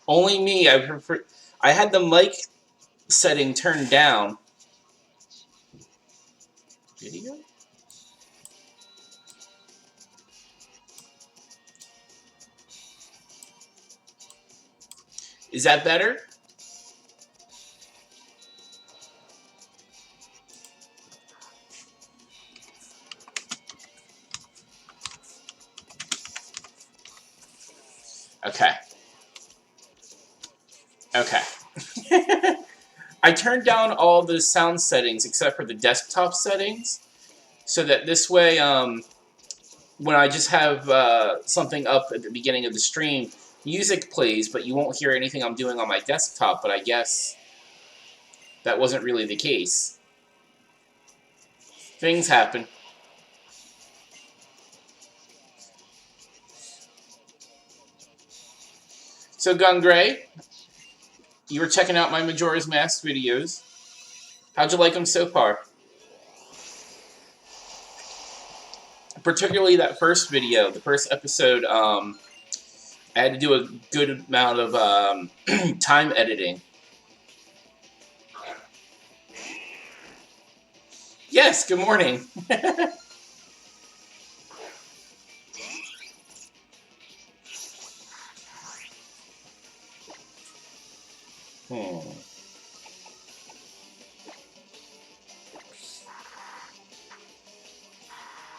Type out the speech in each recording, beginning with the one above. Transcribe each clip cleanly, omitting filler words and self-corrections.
Only me. I prefer. I had the mic setting turned down. Video? Is that better? Okay. Okay. I turned down all the sound settings except for the desktop settings, so that this way, when I just have something up at the beginning of the stream, music plays, but you won't hear anything I'm doing on my desktop, but I guess that wasn't really the case. Things happen. So, Gungray, you were checking out my Majora's Mask videos. How'd you like them so far? Particularly that first video, the first episode, I had to do a good amount of time editing. Yes, good morning.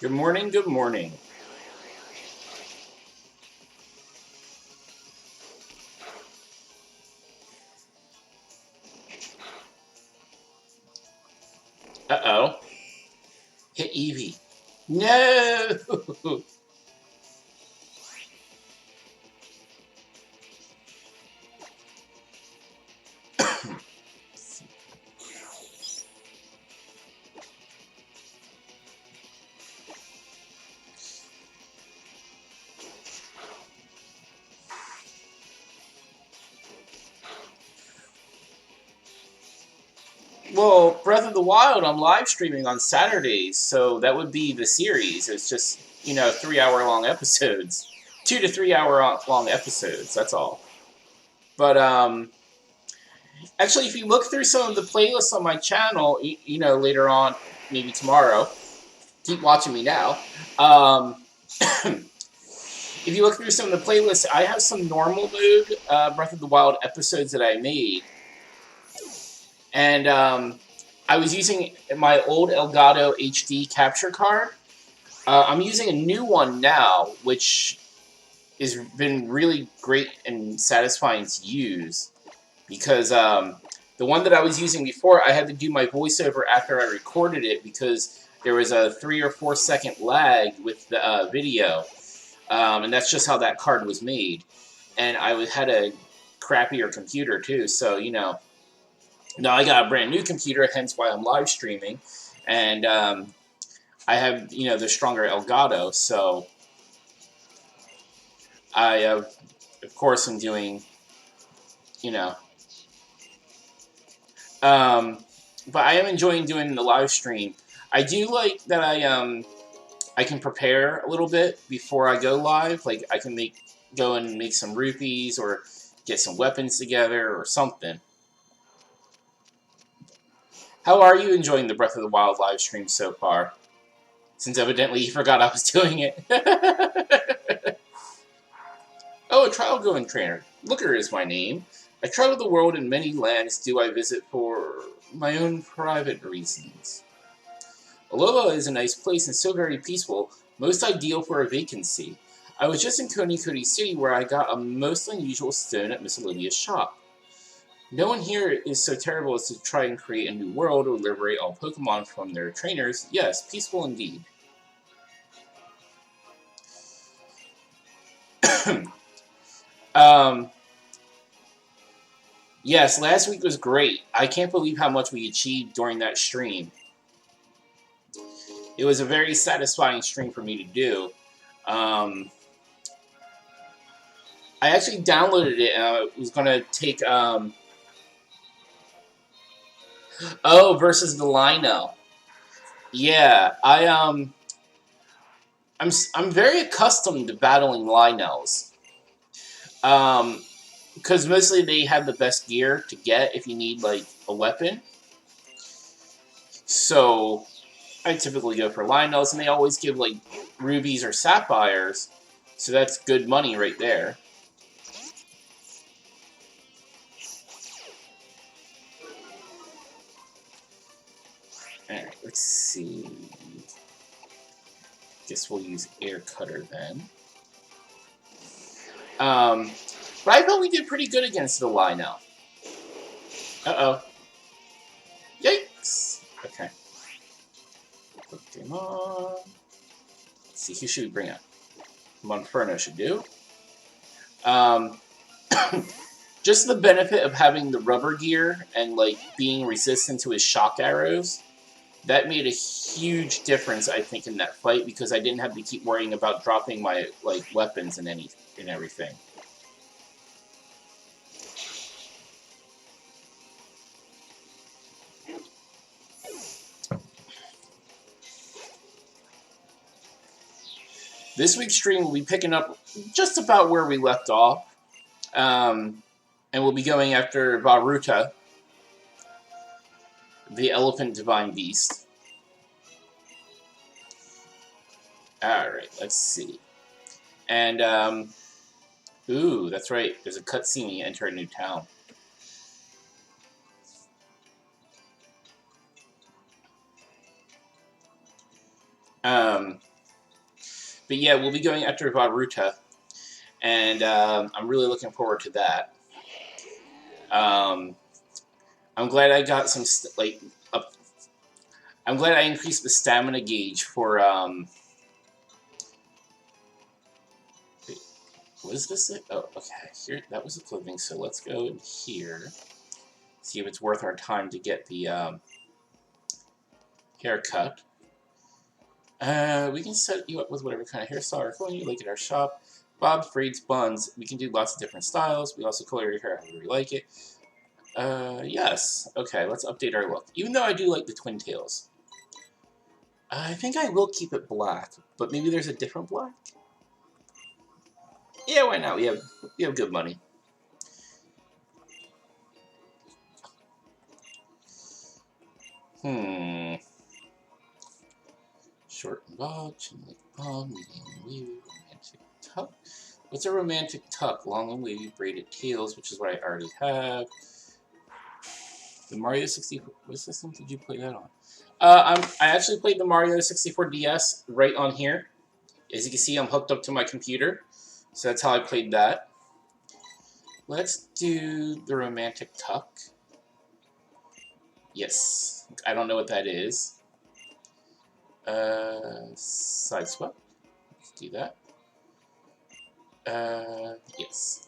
Good morning, good morning. Uh-oh. Hit Eevee. No! Well, Breath of the Wild, I'm live streaming on Saturdays, so that would be the series. It's just, 3-hour long episodes. 2 to 3 hour long episodes, that's all. But, actually, if you look through some of the playlists on my channel, later on, maybe tomorrow, keep watching me now, if you look through some of the playlists, I have some normal mode Breath of the Wild episodes that I made. And I was using my old Elgato HD capture card. I'm using a new one now, which has been really great and satisfying to use. Because the one that I was using before, I had to do my voiceover after I recorded it because there was a 3 or 4 second lag with the video. And that's just how that card was made. And I had a crappier computer too, so, now I got a brand new computer, hence why I'm live streaming. And I have, the stronger Elgato, so I, of course, am doing, but I am enjoying doing the live stream. I do like that I can prepare a little bit before I go live. Like, I can go and make some rupees or get some weapons together or something. How are you enjoying the Breath of the Wild live stream so far? Since evidently you forgot I was doing it. Oh, a trial going trainer. Looker is my name. I travel the world in many lands do I visit for my own private reasons. Alola is a nice place and so very peaceful, most ideal for a vacancy. I was just in Coney City where I got a most unusual stone at Miss Olivia's shop. No one here is so terrible as to try and create a new world or liberate all Pokemon from their trainers. Yes, peaceful indeed. Yes, last week was great. I can't believe how much we achieved during that stream. It was a very satisfying stream for me to do. I actually downloaded it and I was going to take... Oh, versus the Lino. Yeah, I'm very accustomed to battling Linos. because mostly they have the best gear to get if you need like a weapon. So I typically go for Lionels, and they always give like rubies or sapphires, so that's good money right there. Alright, let's see. Guess we'll use Air Cutter then. But I thought we did pretty good against the Lionel. Uh-oh. Yikes! Okay. Pokemon. Let's see, who should we bring up? Monferno should do. Just the benefit of having the rubber gear and like being resistant to his shock arrows, that made a huge difference, I think, in that fight, because I didn't have to keep worrying about dropping my like weapons and everything. This week's stream will be picking up just about where we left off. And we'll be going after Varuta, the Elephant Divine Beast. Alright, let's see. And, ooh, that's right. There's a cutscene when you enter a new town. But yeah, we'll be going after Varuta. And I'm really looking forward to that. I'm glad I got some, I'm glad I increased the stamina gauge for, wait, what is this? Oh, okay, here, that was the clothing, so let's go in here, see if it's worth our time to get the, haircut. We can set you up with whatever kind of hairstyle or clothing you like at our shop. Bobs, braids, buns, we can do lots of different styles. We also color your hair however we like it. Yes. Okay, let's update our look. Even though I do like the twin tails. I think I will keep it black, but maybe there's a different black? Yeah, why not? We have good money. Short and bob, chin like palm, medium and wavy, romantic tuck. What's a romantic tuck? Long and wavy braided tails, which is what I already have. The Mario 64. What system did you play that on? I actually played the Mario 64 DS right on here. As you can see, I'm hooked up to my computer, so that's how I played that. Let's do the romantic tuck. Yes, I don't know what that is. Side swap. Let's do that. Yes.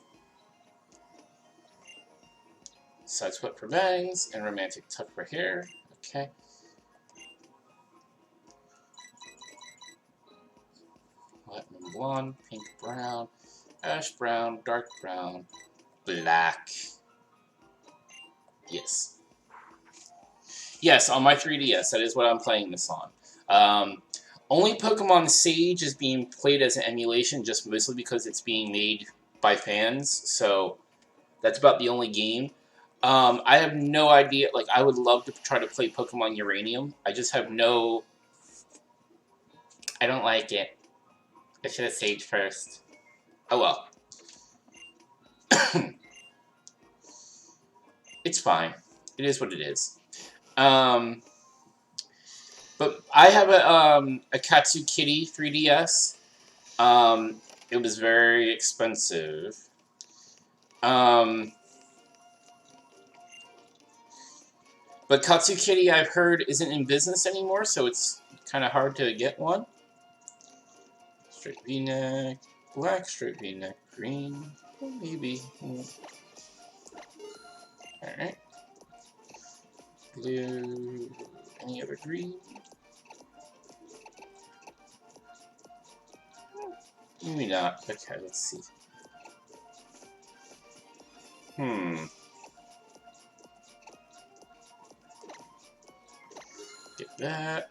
Side swap for bangs and romantic tuck for hair. Okay. Platinum blonde, pink brown, ash brown, dark brown, black. Yes. Yes, on my 3DS, that is what I'm playing this on. Only Pokemon Sage is being played as an emulation, just mostly because it's being made by fans, so that's about the only game. I have no idea, like, I would love to try to play Pokemon Uranium. I just have no... I don't like it. I should have saved first. Oh well. It's fine. It is what it is. But I have a Katsu Kitty 3DS. It was very expensive. But Katsu Kitty, I've heard, isn't in business anymore, so it's kind of hard to get one. Straight V-neck, black straight V-neck, green, maybe. Alright. Blue, any other green? Maybe not. Okay, let's see. Get that.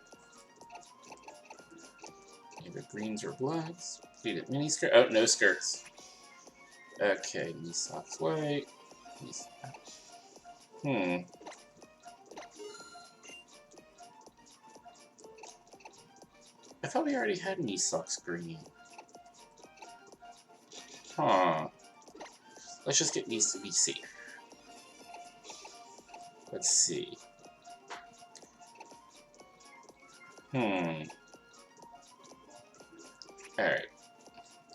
Either greens or blacks. Pleated mini skirt. Oh, no skirts. Okay, knee socks white. Hmm. I thought we already had knee socks green. Huh. Let's just get these to be safe. Let's see. Hmm. Alright.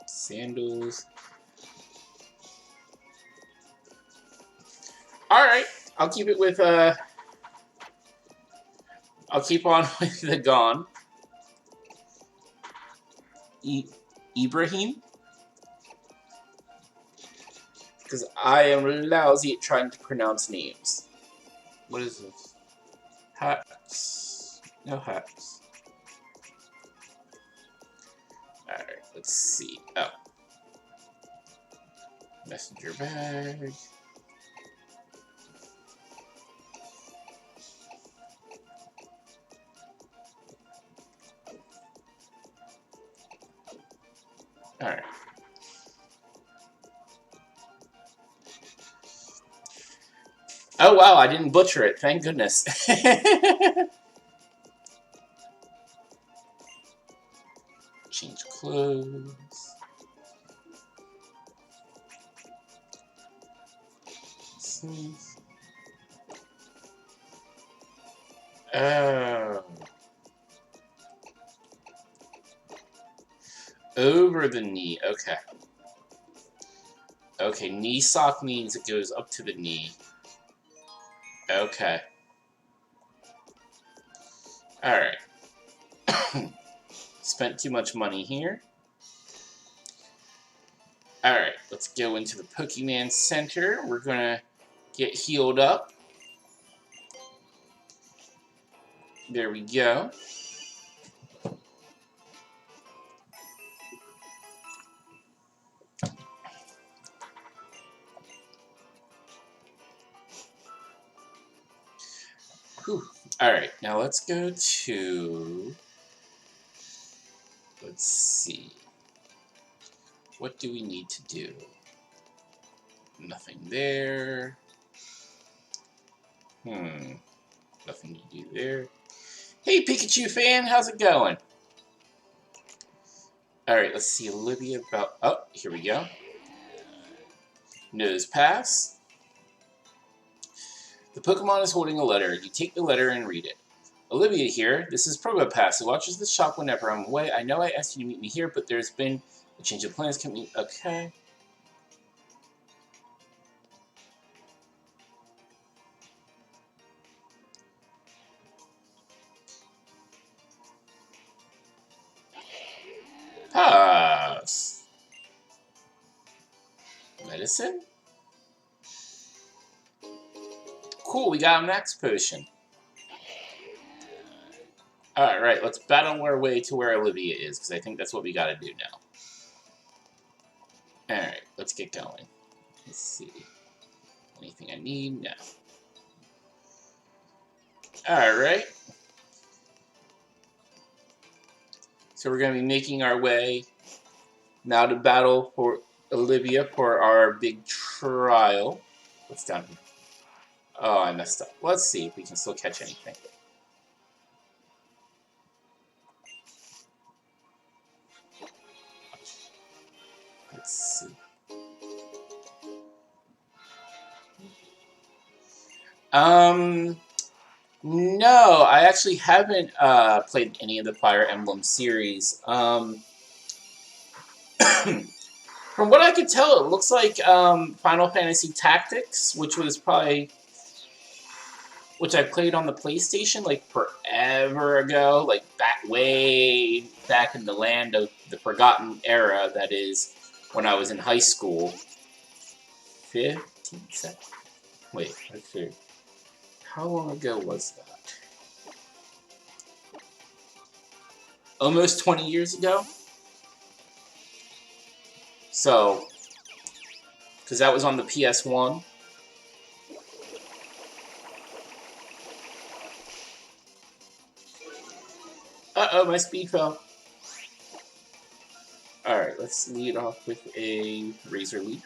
Sandals. Alright. I'll keep it with, I'll keep on with the Gone. Ibrahim? Because I am lousy at trying to pronounce names. What is this? Hats. No hats. Alright, let's see. Oh. Messenger bag. Alright. Oh wow, I didn't butcher it, thank goodness. Change clothes. Oh. Over the knee, okay. Okay, knee sock means it goes up to the knee. Okay. Alright. Spent too much money here. Alright, let's go into the Pokemon Center. We're gonna get healed up. There we go. Whew. Alright, now let's go to... Let's see. What do we need to do? Nothing there. Nothing to do there. Hey, Pikachu fan, how's it going? Alright, let's see Olivia about... Oh, here we go. Nose pass. The Pokemon is holding a letter. You take the letter and read it. Olivia here. This is Probopass, who watches the shop whenever I'm away. I know I asked you to meet me here, but there's been a change of plans. Can we... Okay. Pass. Medicine? Cool, we got a max potion. Alright, let's battle our way to where Olivia is, because I think that's what we gotta do now. Alright, let's get going. Let's see. Anything I need? No. Alright. So we're gonna be making our way now to battle for Olivia for our big trial. What's down here? Oh, I messed up. Let's see if we can still catch anything. Let's see. No, I actually haven't played any of the Fire Emblem series. From what I could tell, it looks like Final Fantasy Tactics, which I played on the PlayStation like forever ago, like way back in the land of the Forgotten Era. That is, when I was in high school. 15 seconds. Wait, let's see. How long ago was that? Almost 20 years ago? So, because that was on the PS1. Uh-oh, my speed fell. Alright, let's lead off with a Razor Leaf.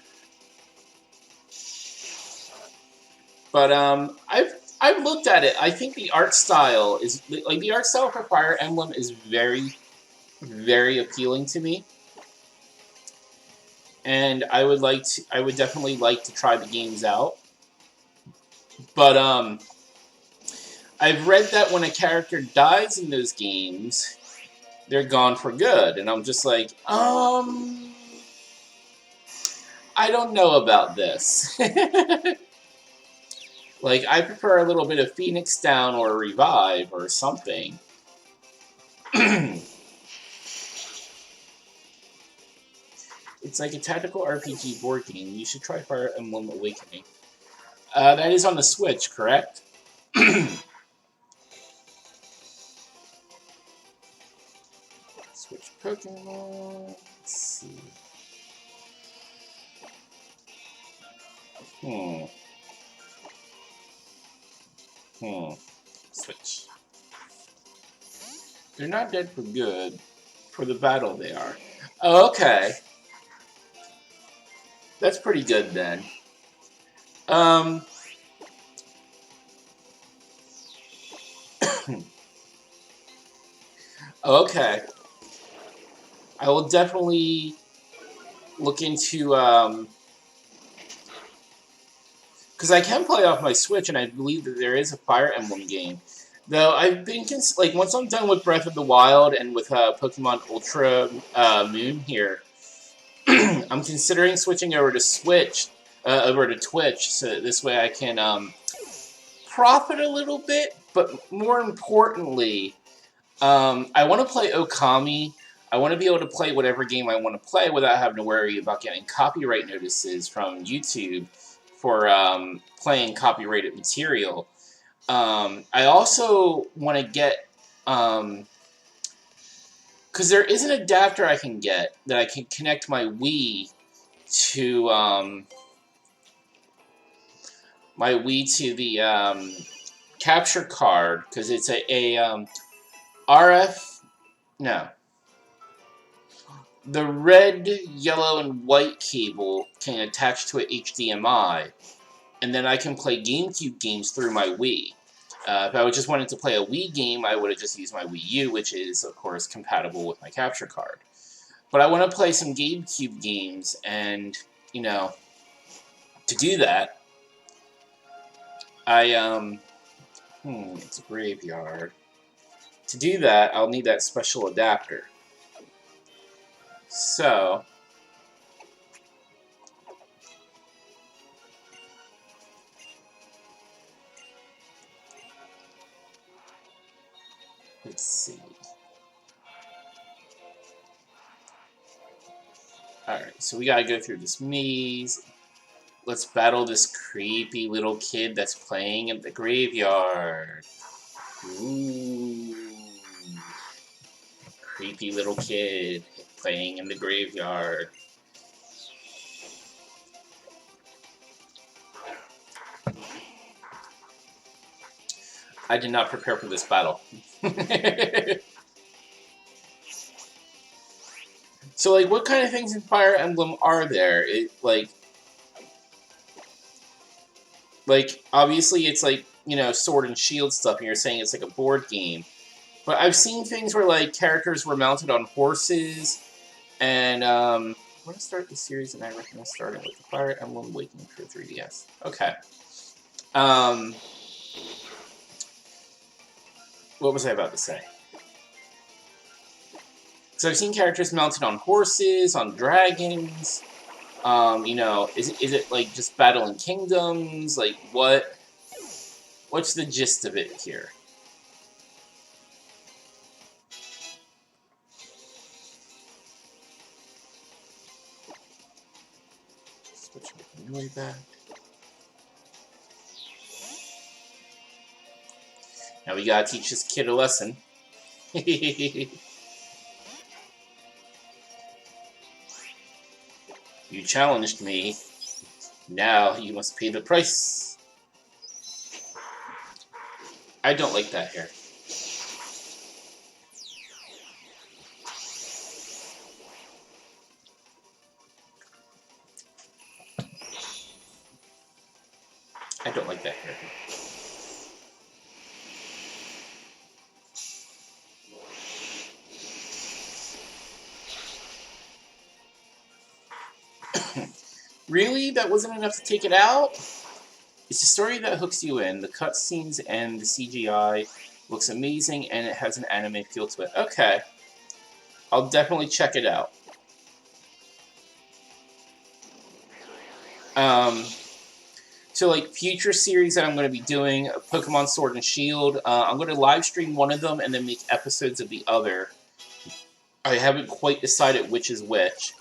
But I've looked at it. I think the art style is like the art style for Fire Emblem is very appealing to me, and I would definitely like to try the games out. But I've read that when a character dies in those games, they're gone for good, and I'm just like, I don't know about this. Like, I prefer a little bit of Phoenix Down or a Revive or something. It's like a tactical RPG board game. You should try Fire Emblem Awakening. That is on the Switch, correct? Switch Pokemon. Let's see. Switch. They're not dead for good. For the battle, they are. Oh, okay. That's pretty good then. Um. Okay. I will definitely look into because I can play off my Switch, and I believe that there is a Fire Emblem game. Though I've been like once I'm done with Breath of the Wild and with Pokemon Ultra Moon here, I'm considering switching over to over to Twitch, so that this way I can profit a little bit. But more importantly, I want to play Okami. I want to be able to play whatever game I want to play without having to worry about getting copyright notices from YouTube for playing copyrighted material. I also want to get, because there is an adapter I can get that I can connect my Wii to the capture card, because it's a RF. No. The red, yellow, and white cable can attach to an HDMI, and then I can play GameCube games through my Wii. If I just wanted to play a Wii game, I would have just used my Wii U, which is, of course, compatible with my capture card. But I want to play some GameCube games, and, you know, to do that, it's a graveyard. To do that, I'll need that special adapter. So, let's see. Alright, so we gotta go through this maze. Let's battle this creepy little kid that's playing in the graveyard. Ooh. Creepy little kid playing in the graveyard. I did not prepare for this battle. So, like, what kind of things in Fire Emblem are there? Like, obviously it's like, you know, sword and shield stuff, and you're saying it's like a board game. But I've seen things where, like, characters were mounted on horses, and, I want to start the series, and I recommend starting with the Fire Emblem Awakening for 3DS. Okay. What was I about to say? So I've seen characters mounted on horses, on dragons. You know, is it like just battling kingdoms? Like what's the gist of it here? Switch my way back. Now we gotta teach this kid a lesson. You challenged me. Now you must pay the price. I don't like that hair. I don't like that character. Really? That wasn't enough to take it out? It's a story that hooks you in. The cutscenes and the CGI looks amazing, and it has an anime feel to it. Okay. I'll definitely check it out. So, like, future series that I'm going to be doing, Pokemon Sword and Shield, I'm going to live stream one of them and then make episodes of the other. I haven't quite decided which is which.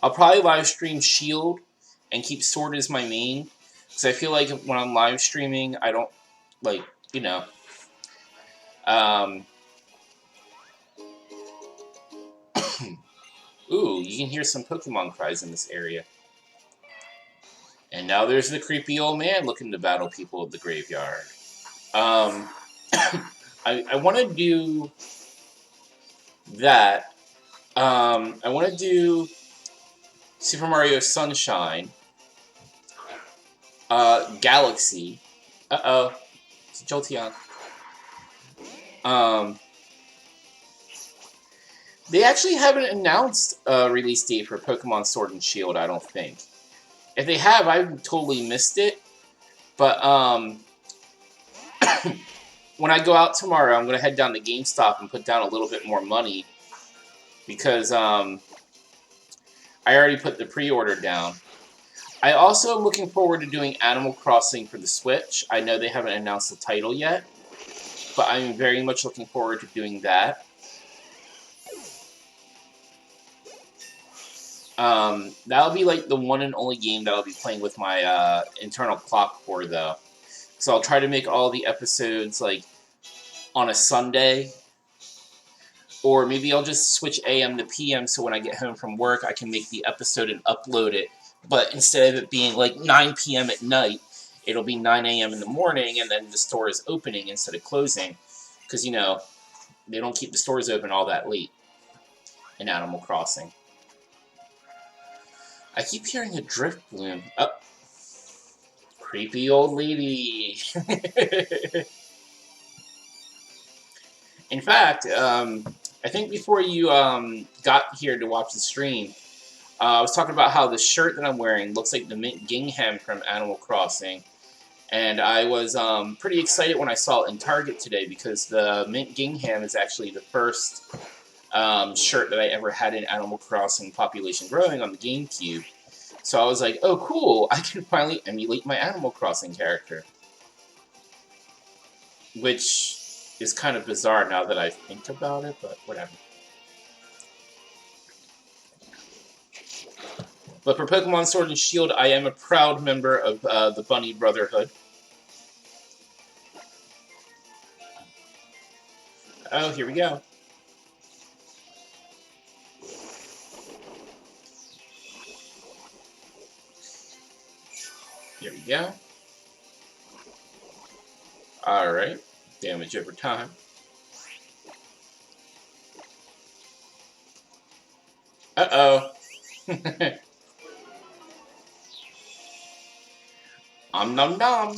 I'll probably live stream Shield and keep Sword as my main. Because I feel like when I'm live streaming, I don't, like, you know. Ooh, you can hear some Pokemon cries in this area. And now there's the creepy old man looking to battle people of the graveyard. I want to do that. I want to do Super Mario Sunshine. Galaxy. Uh-oh. It's Jolteon. They actually haven't announced a release date for Pokemon Sword and Shield, I don't think. If they have, I've totally missed it. But, when I go out tomorrow, I'm going to head down to GameStop and put down a little bit more money. Because, I already put the pre-order down. I also am looking forward to doing Animal Crossing for the Switch. I know they haven't announced the title yet, but I'm very much looking forward to doing that. That'll be like the one and only game that I'll be playing with my internal clock for, though. So I'll try to make all the episodes like on a Sunday, or maybe I'll just switch AM to PM so when I get home from work I can make the episode and upload it. But instead of it being like 9 p.m. at night, it'll be 9 a.m. in the morning, and then the store is opening instead of closing. Because, you know, they don't keep the stores open all that late in Animal Crossing. I keep hearing a drift bloom. Oh. Creepy old lady. In fact, I think before you got here to watch the stream, I was talking about how the shirt that I'm wearing looks like the Mint Gingham from Animal Crossing. And I was pretty excited when I saw it in Target today because the Mint Gingham is actually the first shirt that I ever had in Animal Crossing Population Growing on the GameCube. So I was like, oh cool, I can finally emulate my Animal Crossing character. Which is kind of bizarre now that I think about it, but whatever. But for Pokemon Sword and Shield, I am a proud member of the Bunny Brotherhood. Oh, here we go. Here we go. Alright. Damage over time. Uh-oh. Nom nom.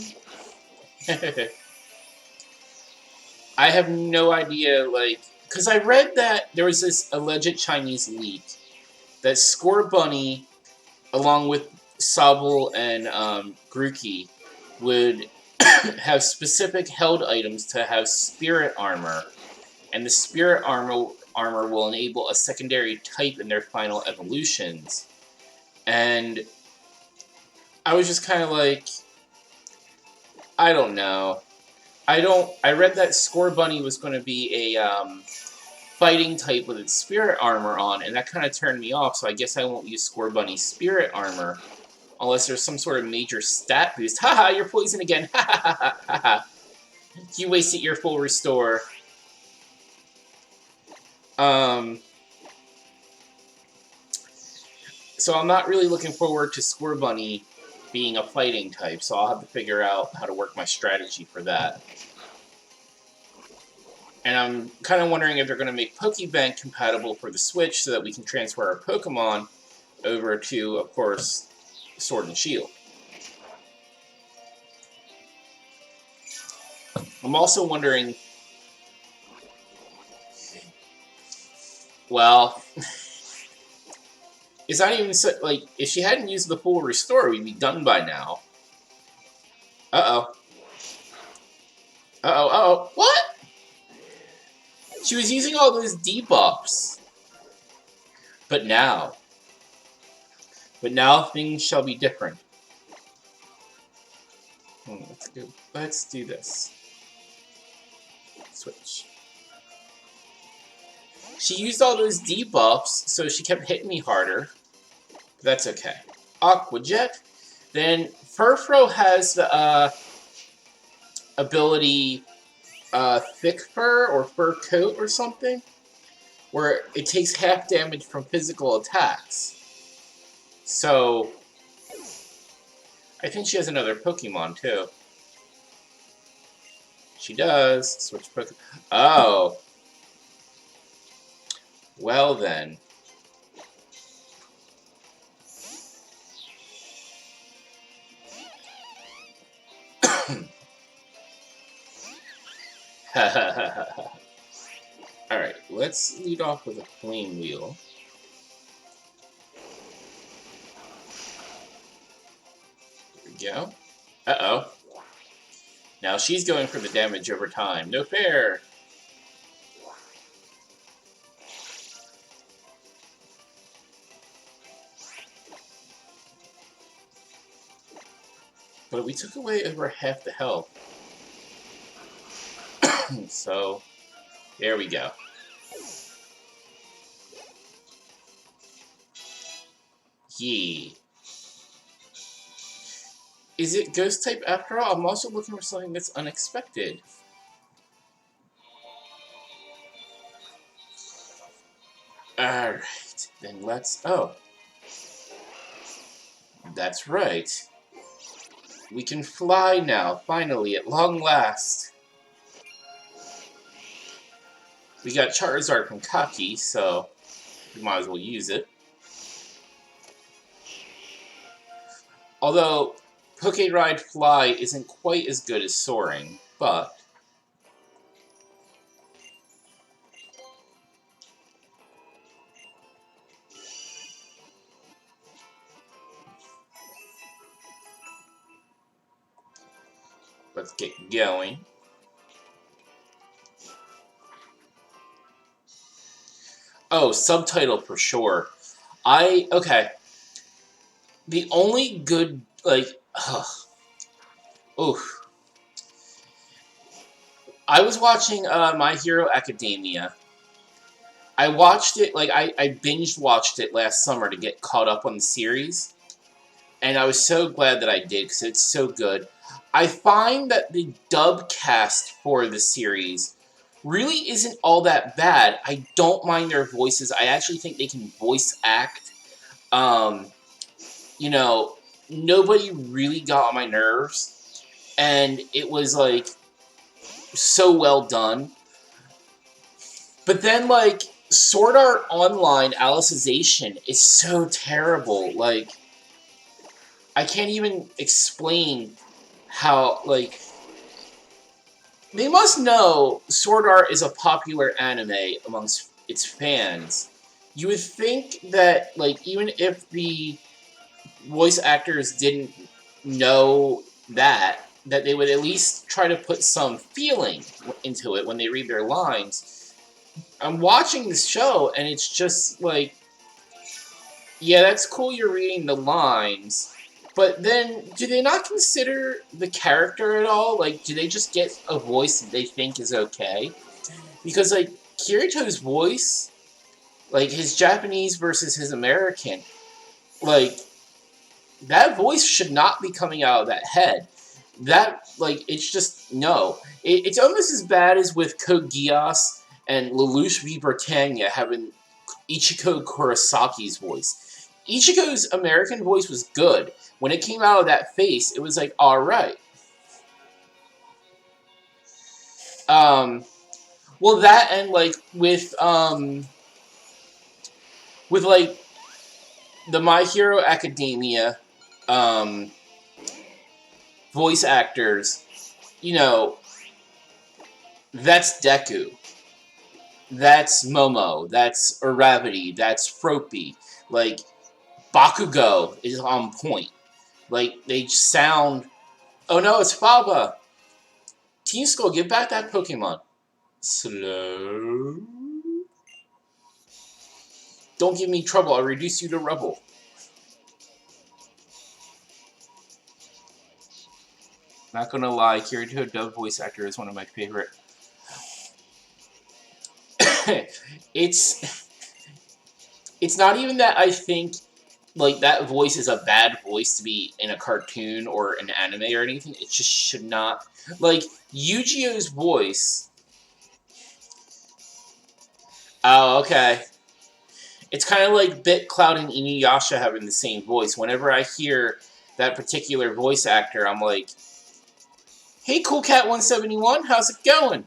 I have no idea, like... Because I read that there was this alleged Chinese leak that Scorbunny, along with Sobble and Grookey, would have specific held items to have spirit armor, and the spirit armor will enable a secondary type in their final evolutions. And I was just kind of like, I don't know. I read that Scorbunny was going to be a fighting type with its spirit armor on, and that kind of turned me off, so I guess I won't use Scorbunny's spirit armor unless there's some sort of major stat boost. Haha, you're poison again. Ha ha ha ha ha. You wasted your full restore. So I'm not really looking forward to Scorbunny being a fighting type, so I'll have to figure out how to work my strategy for that. And I'm kind of wondering if they're going to make Pokebank compatible for the Switch so that we can transfer our Pokemon over to, of course, Sword and Shield. I'm also wondering, well, it's not even so, like, if she hadn't used the full restore, we'd be done by now. Uh-oh. Uh-oh, uh-oh. What? She was using all those debuffs. But now things shall be different. Let's do this. Switch. She used all those debuffs, so she kept hitting me harder. But that's okay. Aqua Jet. Then Furfro has the ability Thick Fur or Fur Coat or something, where it takes half damage from physical attacks. So I think she has another Pokemon too. She does. Switch Pokemon. Oh. Well then. Alright, let's lead off with a Flame Wheel. There we go. Uh-oh. Now she's going for the damage over time. No fair! But we took away over half the health. So, there we go. Yee. Is it Ghost type after all? I'm also looking for something that's unexpected. Alright, then let's... Oh. That's right. We can fly now, finally, at long last. We got Charizard from Kaki, so we might as well use it. Although, Poké-Ride Fly isn't quite as good as Soaring, but... let's get going. Oh, subtitle for sure. Okay. The only good, like, oof. I was watching My Hero Academia. I watched it, like, I binge watched it last summer to get caught up on the series. And I was so glad that I did, because it's so good. I find that the dub cast for the series really isn't all that bad. I don't mind their voices. I actually think they can voice act. You know, nobody really got on my nerves. And it was, like, so well done. But then, like, Sword Art Online Alicization is so terrible. Like, I can't even explain how, like... They must know Sword Art is a popular anime amongst its fans. You would think that, like, even if the voice actors didn't know that they would at least try to put some feeling into it when they read their lines. I'm watching this show, and it's just like, yeah, that's cool you're reading the lines, but then, do they not consider the character at all? Like, do they just get a voice that they think is okay? Because, like, Kirito's voice, like, his Japanese versus his American, like, that voice should not be coming out of that head. That, like, it's just, no. It's almost as bad as with Code Geass and Lelouch v. Britannia having Ichiko Kurisaki's voice. Ichiko's American voice was good. When it came out of that face, it was like, alright. Well, that and, like, with, like, the My Hero Academia, voice actors, you know, That's Deku. That's Momo. That's Uravity. That's Froppy. Like, Bakugo is on point. Like, they sound... Oh no, it's Faba! Team Skull, give back that Pokemon. Slow. Don't give me trouble, I'll reduce you to rubble. Not gonna lie, Kirito dub voice actor is one of my favorite. it's not even that I think like that voice is a bad voice to be in a cartoon or an anime or anything. It just should not. Like Yu-Gi-Oh's voice. Oh, okay. It's kind of like BitCloud and Inuyasha having the same voice. Whenever I hear that particular voice actor, I'm like, "Hey, Cool Cat 171, how's it going?"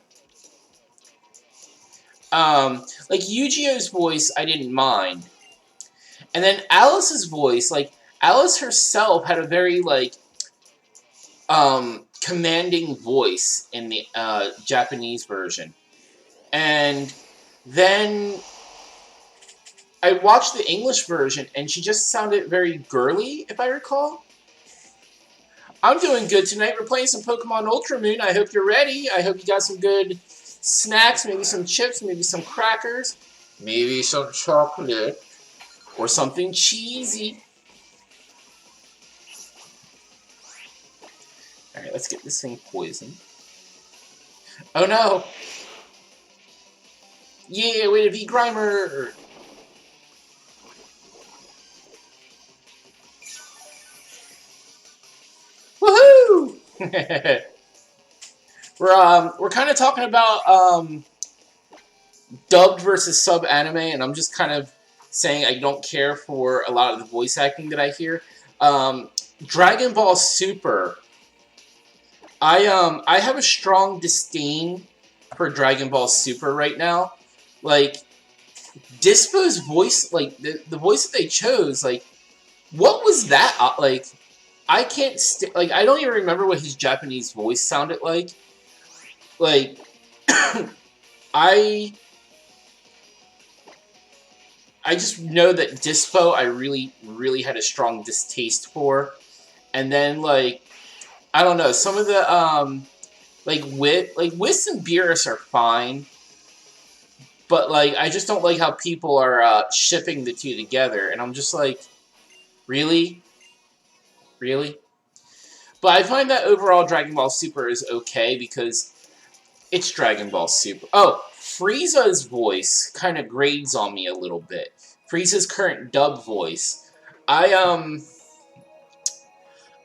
Like Yu-Gi-Oh's voice, I didn't mind, and then Alice's voice, like Alice herself had a very like commanding voice in the Japanese version, and then I watched the English version, and she just sounded very girly, if I recall. I'm doing good tonight. We're playing some Pokemon Ultra Moon. I hope you're ready. I hope you got some good snacks, maybe some chips, maybe some crackers, maybe some chocolate, or something cheesy. Alright, let's get this thing poisoned. Oh no! Yeah, way to be Grimer! Woohoo! we're kind of talking about dubbed versus sub anime, and I'm just kind of saying I don't care for a lot of the voice acting that I hear. Dragon Ball Super. I have a strong disdain for Dragon Ball Super right now. Like Dispo's voice, like the voice that they chose, like what was that? Like I can't like I don't even remember what his Japanese voice sounded like. Like I just know that Dispo I really had a strong distaste for. And then like I don't know, some of the like Whis and Beerus are fine. But like I just don't like how people are shipping the two together, and I'm just like, really? Really? But I find that overall Dragon Ball Super is okay because it's Dragon Ball Super. Oh, Frieza's voice kind of grades on me a little bit. Frieza's current dub voice. I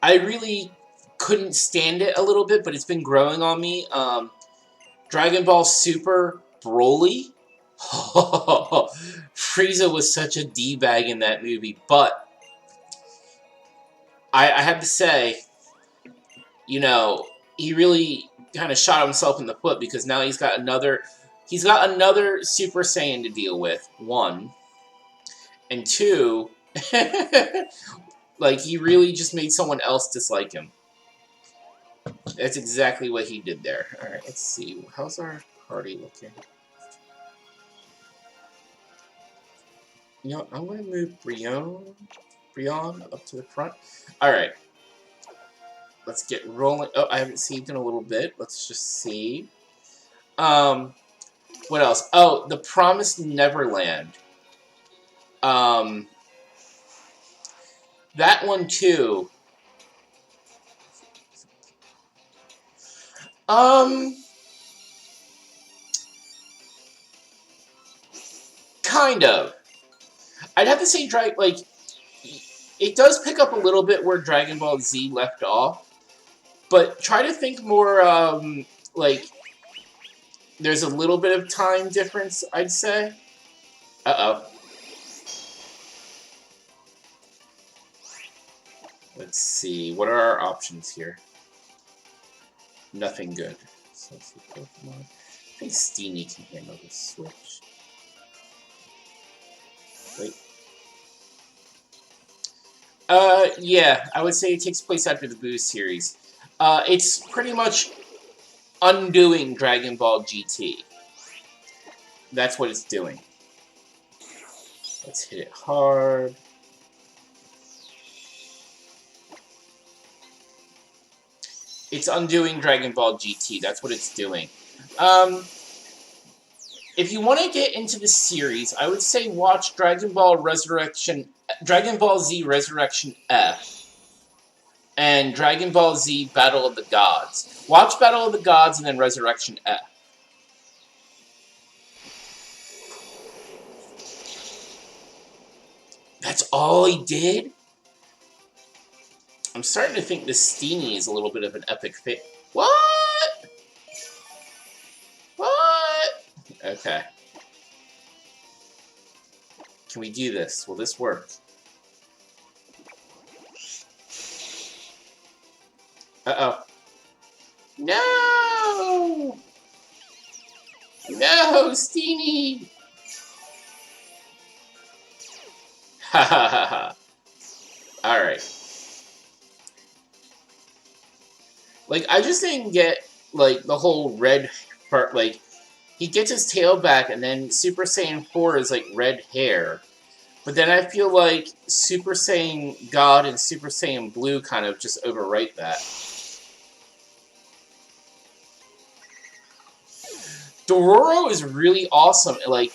I really couldn't stand it a little bit, but it's been growing on me. Dragon Ball Super Broly. Frieza was such a D-bag in that movie, but I have to say, you know, he really kind of shot himself in the foot because now he's got another Super Saiyan to deal with. One and two, like he really just made someone else dislike him. That's exactly what he did there. All right, let's see. How's our party looking? You know, I'm gonna move Brion up to the front. All right. Let's get rolling. Oh, I haven't saved in a little bit. Let's just see. What else? Oh, The Promised Neverland. That one too. Kind of. I'd have to say, like, it does pick up a little bit where Dragon Ball Z left off, but try to think more, like, there's a little bit of time difference, I'd say. Uh-oh. Let's see. What are our options here? Nothing good. So let's see Pokemon. I think Steenie can handle this switch. Wait. Yeah, I would say it takes place after the Boo series. It's pretty much undoing Dragon Ball GT. That's what it's doing. Let's hit it hard. It's undoing Dragon Ball GT. That's what it's doing. If you want to get into the series, I would say watch Dragon Ball Z Resurrection F, and Dragon Ball Z Battle of the Gods. Watch Battle of the Gods and then Resurrection F. That's all he did? I'm starting to think this Steenie is a little bit of an epic fit. What? What? Okay. Can we do this? Will this work? Uh-oh. No! No, Steenie! Ha ha ha ha. Alright. Like, I just didn't get, like, the whole red part, like, he gets his tail back, and then Super Saiyan 4 is, like, red hair. But then I feel like Super Saiyan God and Super Saiyan Blue kind of just overwrite that. Dororo is really awesome. Like,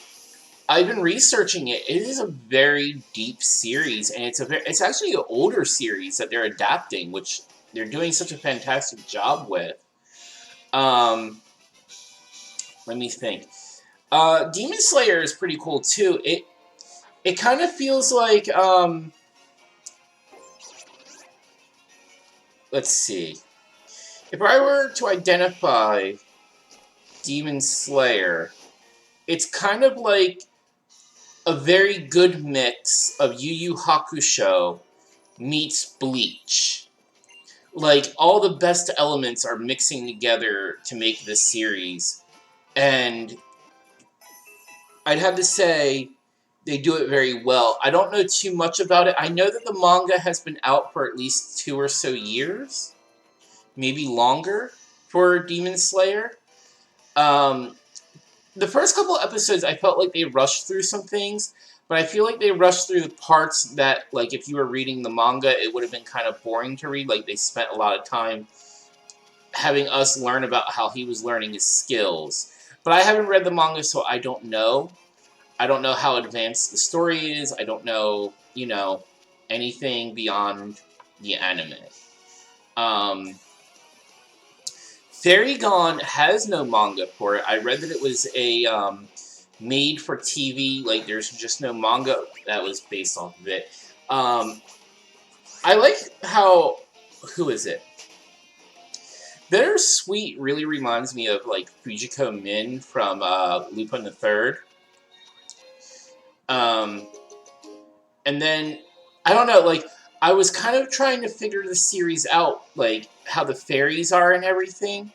I've been researching it. It is a very deep series, and it's actually an older series that they're adapting, which they're doing such a fantastic job with. Let me think. Demon Slayer is pretty cool too. It kind of feels like let's see. If I were to identify Demon Slayer, it's kind of like a very good mix of Yu Yu Hakusho meets Bleach. Like, all the best elements are mixing together to make this series. And I'd have to say they do it very well. I don't know too much about it. I know that the manga has been out for at least 2 or so years. Maybe longer for Demon Slayer. The first couple episodes, I felt like they rushed through some things, but I feel like they rushed through the parts that, like, if you were reading the manga, it would have been kind of boring to read. Like, they spent a lot of time having us learn about how he was learning his skills. But I haven't read the manga, so I don't know. I don't know how advanced the story is. I don't know, you know, anything beyond the anime. Fairy Gone has no manga for it. I read that it was a made for TV. Like, there's just no manga that was based off of it. I like how... Who is it? Bittersweet really reminds me of, like, Fujiko Min from Lupin the Third. And then, I don't know, like, I was kind of trying to figure the series out, like, how the fairies are and everything.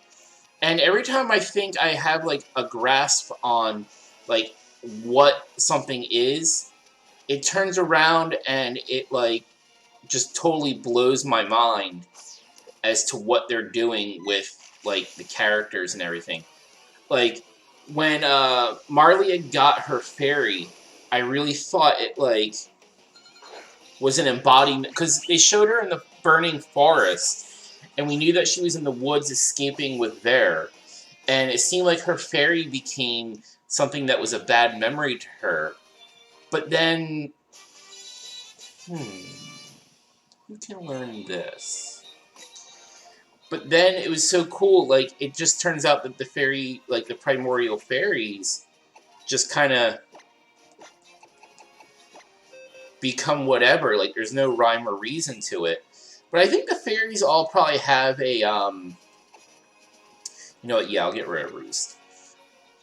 And every time I think I have, like, a grasp on, like, what something is, it turns around and it, like, just totally blows my mind as to what they're doing with, like, the characters and everything. Like, when Marlia got her fairy, I really thought it, like, was an embodiment, because they showed her in the burning forest, and we knew that she was in the woods escaping with Vare, and it seemed like her fairy became something that was a bad memory to her. But then, who can learn this? But then it was so cool, like, it just turns out that the fairy, like, the primordial fairies, just kind of become whatever. Like, there's no rhyme or reason to it. But I think the fairies all probably have a, you know what, yeah, I'll get rid of Roost.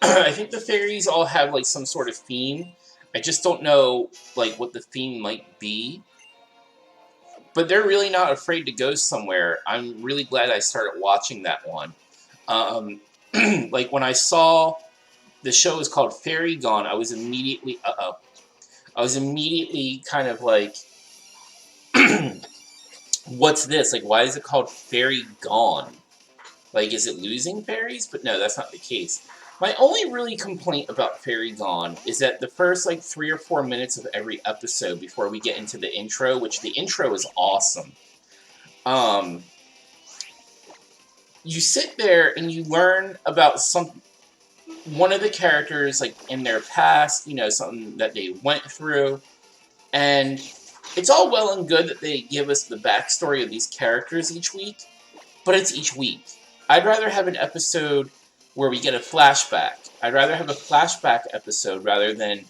I think the fairies all have, like, some sort of theme. I just don't know, like, what the theme might be. But they're really not afraid to go somewhere. I'm really glad I started watching that one. Like, when I saw the show was called Fairy Gone, I was immediately, I was immediately kind of like, what's this? Like, why is it called Fairy Gone? Like, is it losing fairies? But no, that's not the case. My only really complaint about Fairy Gone is that the first, like, 3 or 4 minutes of every episode before we get into the intro, which the intro is awesome, you sit there and you learn about one of the characters, like, in their past, you know, something that they went through, and it's all well and good that they give us the backstory of these characters each week, but it's each week. I'd rather have an episode where we get a flashback. I'd rather have a flashback episode rather than,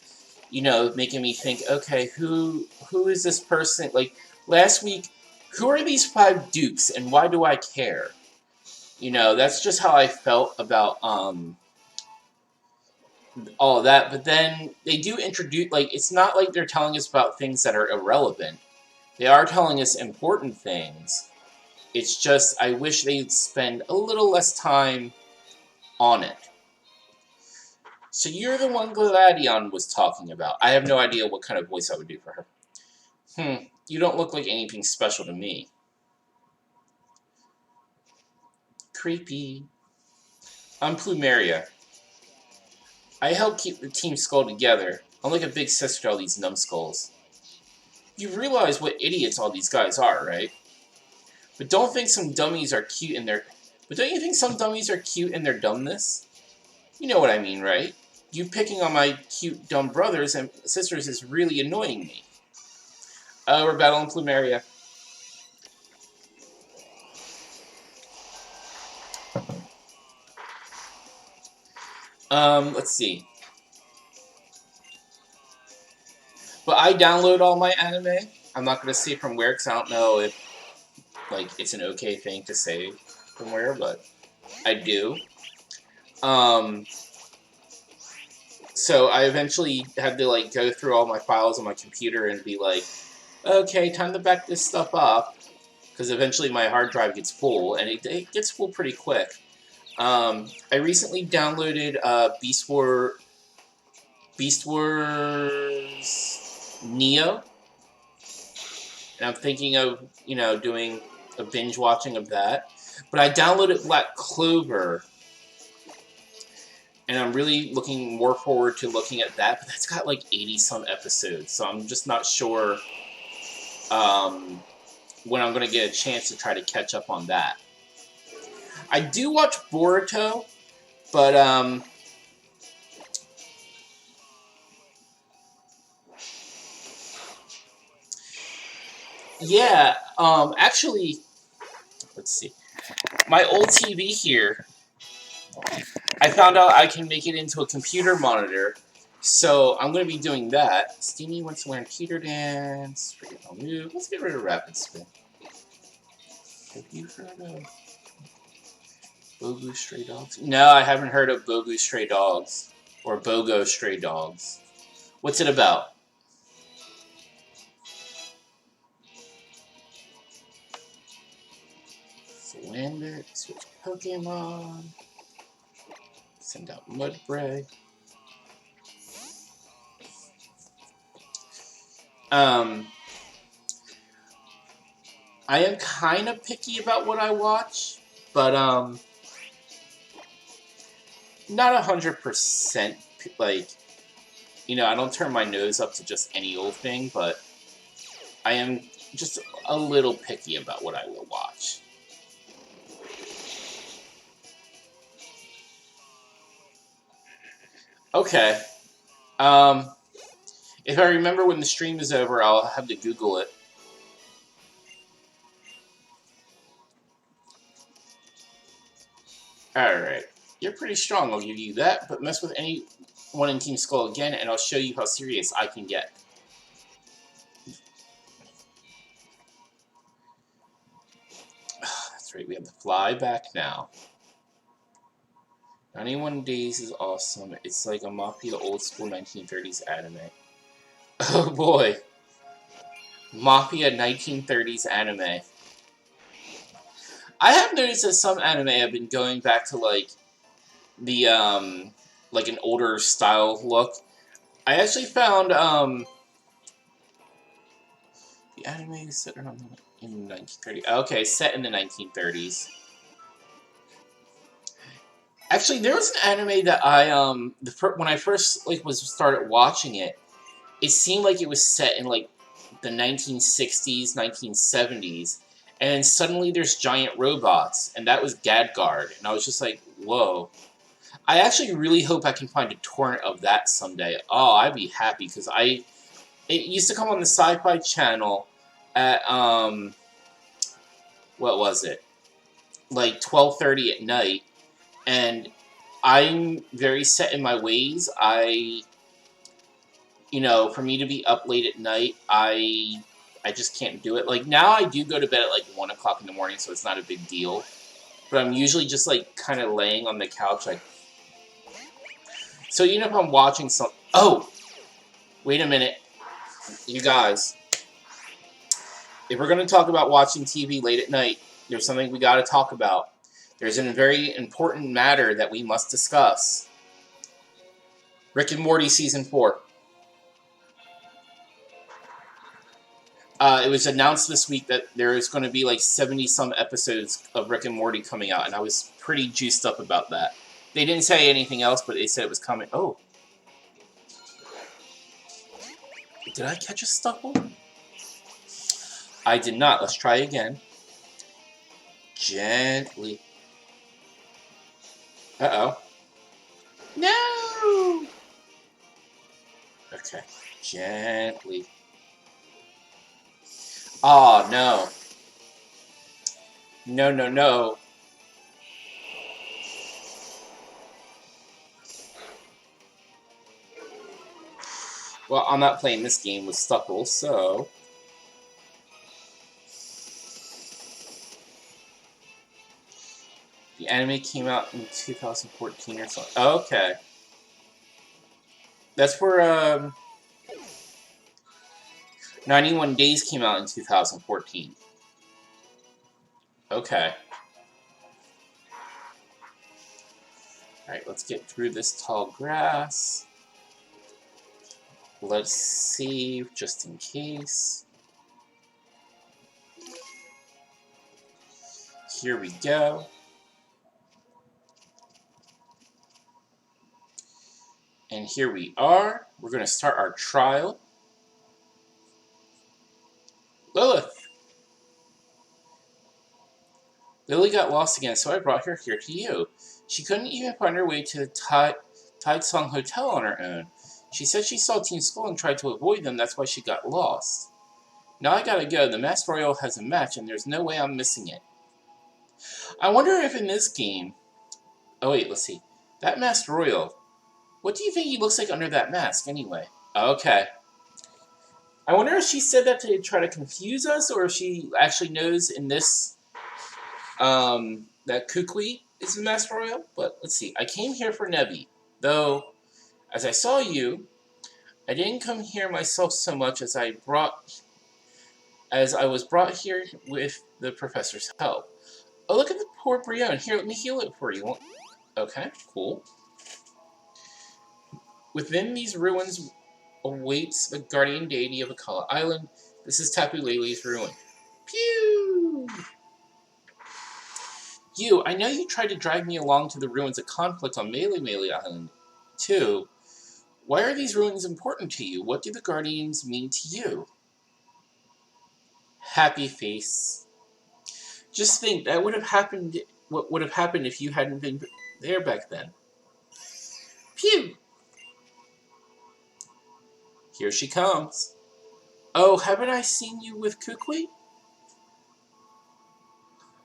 you know, making me think, okay, who is this person? Like, last week, who are these 5 dukes and why do I care? You know, that's just how I felt about all of that. But then they do introduce, like, it's not like they're telling us about things that are irrelevant. They are telling us important things. It's just, I wish they'd spend a little less time on it. So you're the one Gladion was talking about. I have no idea what kind of voice I would do for her. You don't look like anything special to me. Creepy. I'm Plumeria. I help keep the Team Skull together. I'm like a big sister to all these numbskulls. You realize what idiots all these guys are, right? But don't think some dummies are cute in their... But don't you think some dummies are cute in their dumbness? You know what I mean, right? You picking on my cute, dumb brothers and sisters is really annoying me. We're battling Plumeria. Let's see. But I download all my anime. I'm not going to say from where, because I don't know if, like, it's an okay thing to say from where, but I do. So I eventually had to, like, go through all my files on my computer and be like, okay, time to back this stuff up, because eventually my hard drive gets full, and it gets full pretty quick. I recently downloaded Beast Wars Neo, and I'm thinking of, you know, doing a binge watching of that. But I downloaded Black Clover, and I'm really looking more forward to looking at that. But that's got like 80-some episodes, so I'm just not sure when I'm going to get a chance to try to catch up on that. I do watch Boruto, but yeah, actually, let's see. My old TV here, I found out I can make it into a computer monitor, so I'm going to be doing that. Steamy wants to learn Peter Dance. Forget no move. Let's get rid of Rapid Spin. Have you heard of Bogu Stray Dogs? No, I haven't heard of Bogu Stray Dogs. Or Bogo Stray Dogs. What's it about? So land it, switch Pokemon. Send out Mudbray. I am kind of picky about what I watch, but not 100%. Like, you know, I don't turn my nose up to just any old thing, but I am just a little picky about what I will watch. Okay. If I remember when the stream is over, I'll have to Google it. Alright. You're pretty strong, I'll give you that, but mess with anyone in Team Skull again, and I'll show you how serious I can get. That's right, we have the fly back now. 91 Days is awesome. It's like a Mafia old school 1930s anime. Oh boy. Mafia 1930s anime. I have noticed that some anime have been going back to like the like an older style look. I actually found the anime is set around in 1930. Okay, set in the 1930s. Actually, there was an anime that I when I first was started watching it, it seemed like it was set in like the 1960s, 1970s, and then suddenly there's giant robots, and that was Gadgard, and I was just like, whoa. I actually really hope I can find a torrent of that someday. Oh, I'd be happy because it used to come on the Sci-Fi Channel at what was it? Like 12:30 at night, and I'm very set in my ways. For me to be up late at night, I just can't do it. Like now, I do go to bed at like 1 o'clock in the morning, so it's not a big deal. But I'm usually just like kind of laying on the couch, like. So even if I'm watching some, oh, wait a minute, you guys. If we're going to talk about watching TV late at night, there's something we got to talk about. There's a very important matter that we must discuss. Rick and Morty Season 4. It was announced this week that there is going to be like 70-some episodes of Rick and Morty coming out, and I was pretty juiced up about that. They didn't say anything else, but they said it was coming. Oh. Did I catch a Stuffle? I did not. Let's try again. Gently. Uh-oh. No! Okay. Gently. Oh, no. No, no, no. Well, I'm not playing this game with Stuffle, so... The anime came out in 2014 or something. Okay. That's where, 91 Days came out in 2014. Okay. Alright, let's get through this tall grass. Let's save just in case. Here we go. And here we are. We're going to start our trial. Lilith! Lily got lost again, so I brought her here to you. She couldn't even find her way to the Tidesong Hotel on her own. She said she saw Team Skull and tried to avoid them, that's why she got lost. Now I gotta go. The Masked Royal has a match, and there's no way I'm missing it. I wonder if in this game... Oh wait, let's see. That Masked Royal... What do you think he looks like under that mask, anyway? Okay. I wonder if she said that to try to confuse us, or if she actually knows in this... that Kukui is the Masked Royal, but let's see. I came here for Nevi, though, as I saw you, I didn't come here myself so much as I was brought here with the professor's help. Oh, look at the poor Brienne. Here, let me heal it for you. Okay, cool. Within these ruins awaits the guardian deity of Akala Island. This is Tapu Lele's ruin. Pew! You, I know you tried to drag me along to the ruins of conflict on Mele Island, too. Why are these ruins important to you? What do the Guardians mean to you? Happy face. Just think, that would have happened. What would have happened if you hadn't been there back then? Phew! Here she comes. Oh, haven't I seen you with Kukui?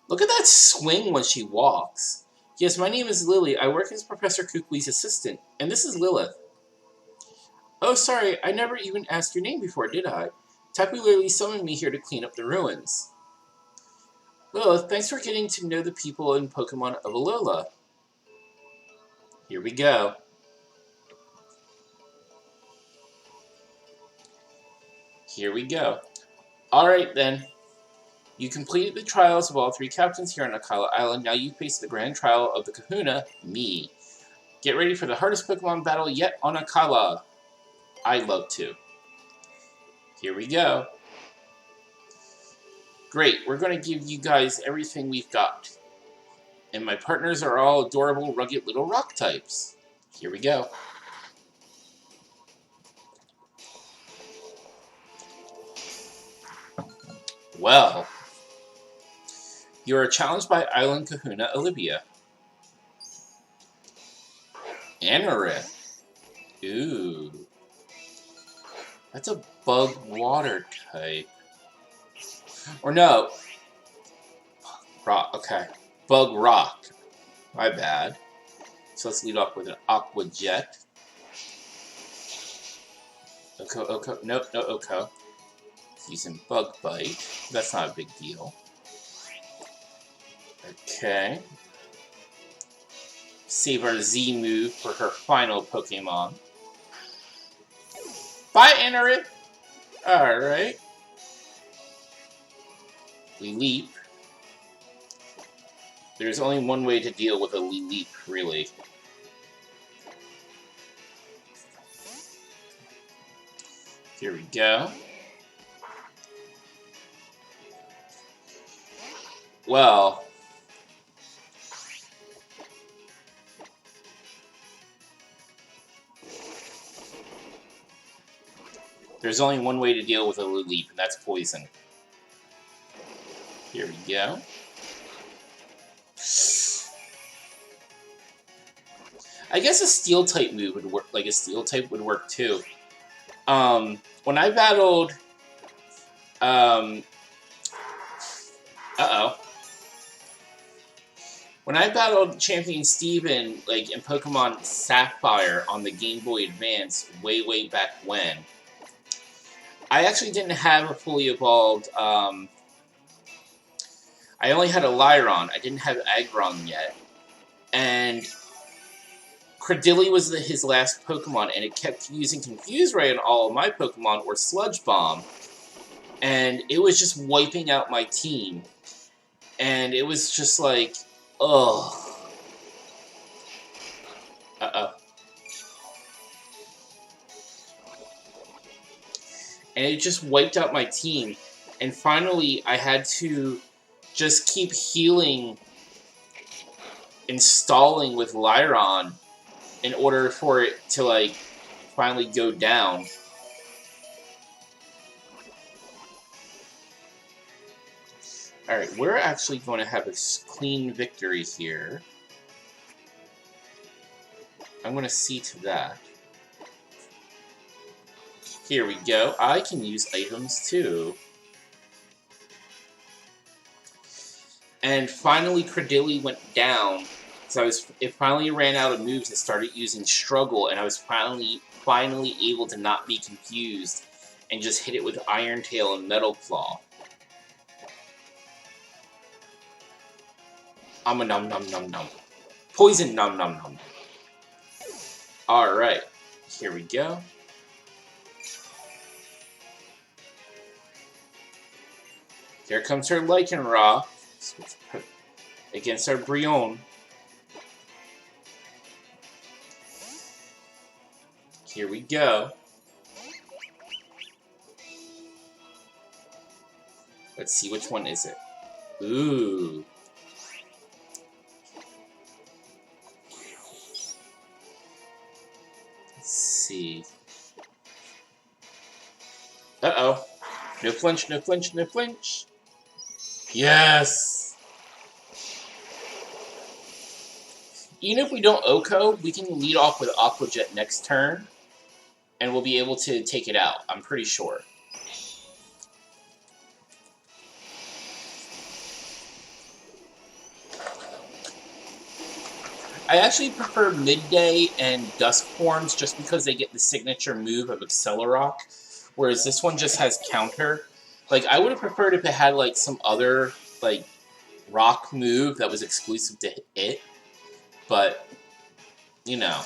Look at that swing when she walks. Yes, my name is Lily. I work as Professor Kukui's assistant, and this is Lilith. Oh, sorry, I never even asked your name before, did I? Tapu Lele summoned me here to clean up the ruins. Lilith, thanks for getting to know the people and Pokemon of Alola. Here we go. Here we go. Alright then. You completed the trials of all 3 captains here on Akala Island. Now you face the grand trial of the Kahuna, me. Get ready for the hardest Pokemon battle yet on Akala. I'd love to. Here we go. Great, we're going to give you guys everything we've got. And my partners are all adorable, rugged little rock types. Here we go. Well, you are challenged by Island Kahuna Olivia. Anorith. Ooh. That's a bug water type. Or no. Rock. Okay. Bug rock. My bad. So let's lead off with an Aqua Jet. Oko. Nope, no Oko. He's using Bug Bite. That's not a big deal. Okay. Save our Z move for her final Pokemon. Bye, Anorith! Alright. We leap. There's only one way to deal with a leap, really. Here we go. Well, there's only one way to deal with a leap, and that's poison. Here we go. I guess a steel type move would work. Like a steel type would work too. When I battled, when I battled Champion Steven, like in Pokemon Sapphire on the Game Boy Advance, way back when, I actually didn't have a fully evolved. I only had a Lyron. I didn't have Aggron yet, and Cradilly was his last Pokemon, and it kept using Confuse Ray on all of my Pokemon, or Sludge Bomb, and it was just wiping out my team. And it was just like, ugh. And it just wiped out my team. And finally, I had to just keep healing and stalling with Lyron in order for it to, like, finally go down. Alright, we're actually going to have a clean victory here. I'm going to see to that. Here we go. I can use items too. And finally, Cradilly went down. So it finally ran out of moves and started using Struggle, and I was finally able to not be confused and just hit it with Iron Tail and Metal Claw. Nom nom nom nom. Poison nom nom nom. Alright, here we go. Here comes her Lycanroc against our Brionne. Here we go. Let's see, which one is it? Ooh. Let's see. Uh-oh. No flinch, no flinch, no flinch. Yes! Even if we don't Oko, we can lead off with Aqua Jet next turn, and we'll be able to take it out, I'm pretty sure. I actually prefer Midday and Dusk forms just because they get the signature move of Accelerock, whereas this one just has counter. Like, I would have preferred if it had, like, some other, like, rock move that was exclusive to it, but, you know,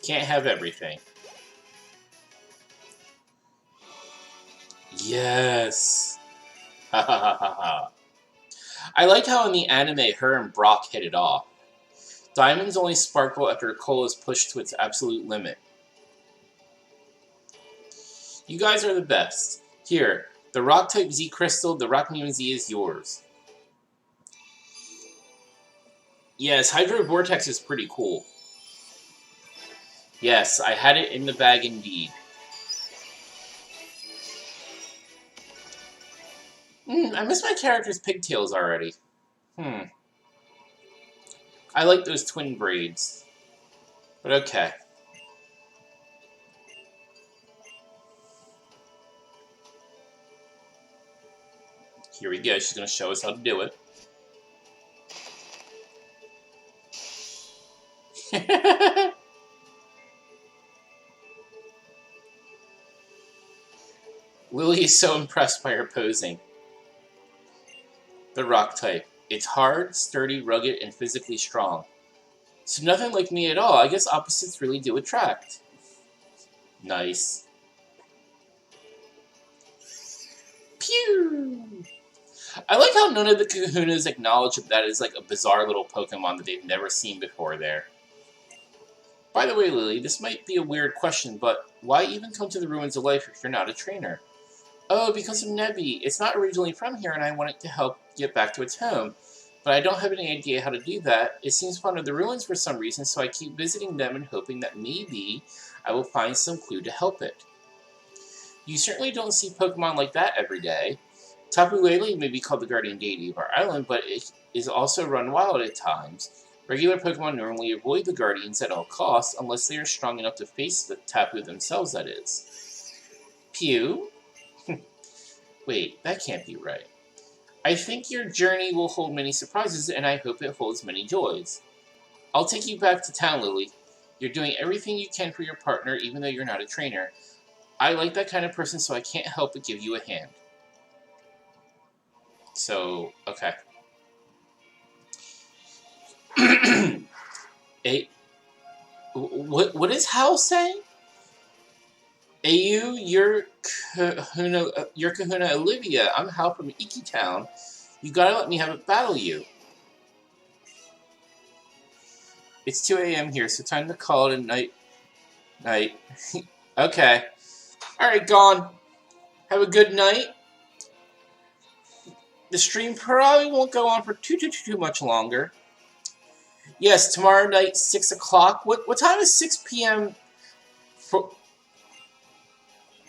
can't have everything. Yes! Ha ha ha ha ha. I like how in the anime, her and Brock hit it off. Diamonds only sparkle after a coal is pushed to its absolute limit. You guys are the best. Here, the Rock-type Z Crystal, the Rock Mutant Z is yours. Yes, Hydro Vortex is pretty cool. Yes, I had it in the bag indeed. I miss my character's pigtails already. I like those twin braids. But okay. Here we go. She's going to show us how to do it. Lily is so impressed by her posing. The rock type. It's hard, sturdy, rugged, and physically strong. So nothing like me at all. I guess opposites really do attract. Nice. Pew! I like how none of the kahunas acknowledge that that is like a bizarre little Pokemon that they've never seen before there. By the way, Lily, this might be a weird question, but why even come to the Ruins of Life if you're not a trainer? Oh, because of Nebby. It's not originally from here, and I want it to help get back to its home. But I don't have any idea how to do that. It seems fond of the ruins for some reason, so I keep visiting them and hoping that maybe I will find some clue to help it. You certainly don't see Pokemon like that every day. Tapu Lele may be called the guardian deity of our island, but it is also run wild at times. Regular Pokemon normally avoid the guardians at all costs, unless they are strong enough to face the Tapu themselves, that is. Pew? Wait, that can't be right. I think your journey will hold many surprises, and I hope it holds many joys. I'll take you back to town, Lily. You're doing everything you can for your partner, even though you're not a trainer. I like that kind of person, so I can't help but give you a hand. So, okay. Hey, what is Hal saying? Ayu, your kahuna Olivia. I'm Hal from Iki Town. You gotta let me have it battle you. It's 2 a.m. here, so time to call it a night. Night. Okay. Alright, gone. Have a good night. The stream probably won't go on for too much longer. Yes, tomorrow night, 6 o'clock. What time is 6 p.m. for...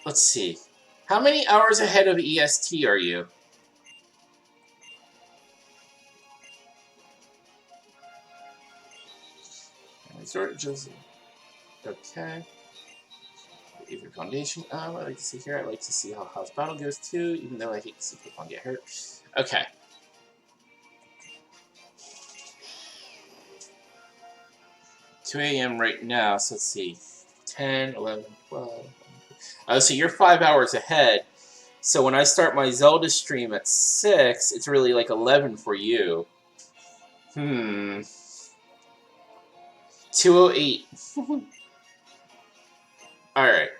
Let's see. How many hours ahead of EST are you? Resort just... Okay. Either Foundation. I like to see here. I like to see how House Battle goes too, even though I hate to see Pokemon get hurt. Okay. Two a.m. right now, so let's see. 10, 11, 12. So you're 5 hours ahead. So when I start my Zelda stream at 6, it's really like 11 for you. 2:08. Alright.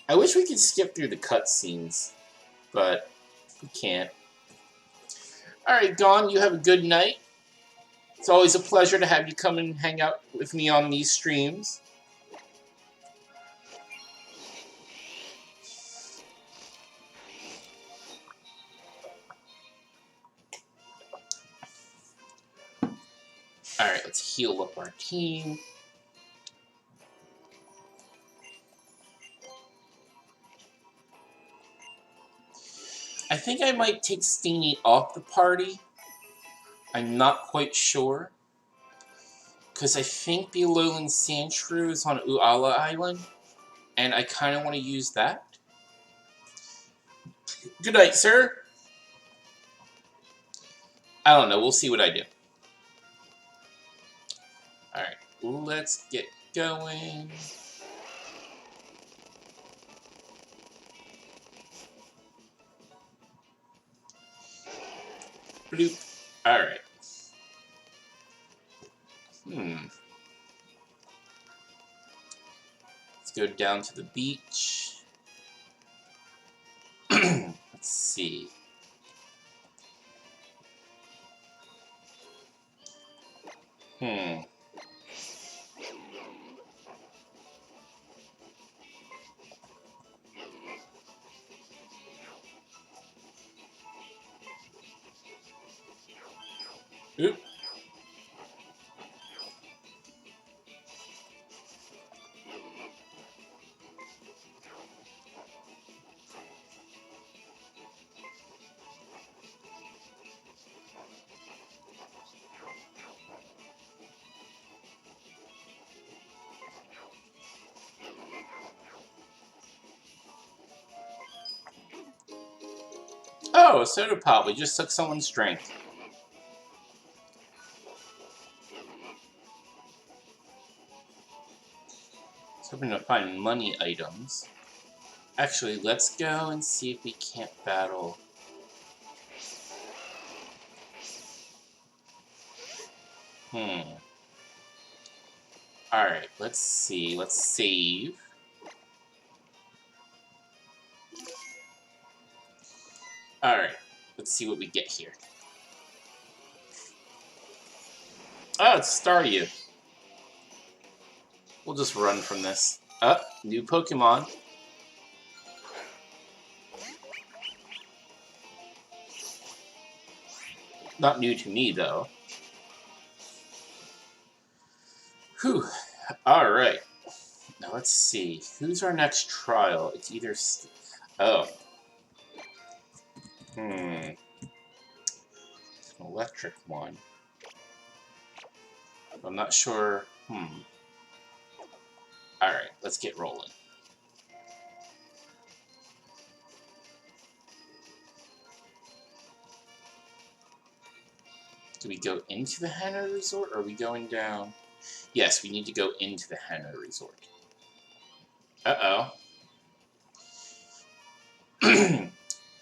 I wish we could skip through the cutscenes, but we can't. Alright, Dawn, you have a good night. It's always a pleasure to have you come and hang out with me on these streams. Alright, let's heal up our team. I think I might take Steenie off the party. I'm not quite sure. Because I think the Alolan Sandshrew is on Alola Island. And I kind of want to use that. Good night, sir. I don't know. We'll see what I do. Alright, let's get going. Bloop. Alright. Let's go down to the beach. Let's see. Oop. Oh, a soda pop. We just took someone's drink. I was hoping to find money items. Actually, let's go and see if we can't battle. Alright, let's see. Let's save. Alright, let's see what we get here. Oh, it's Staryu. We'll just run from this. New Pokemon. Not new to me, though. Whew. Alright. Now let's see. Who's our next trial? It's either... Oh. It's an electric one. I'm not sure. Alright, let's get rolling. Do we go into the Hana Resort, or are we going down? Yes, we need to go into the Hana Resort. Uh-oh.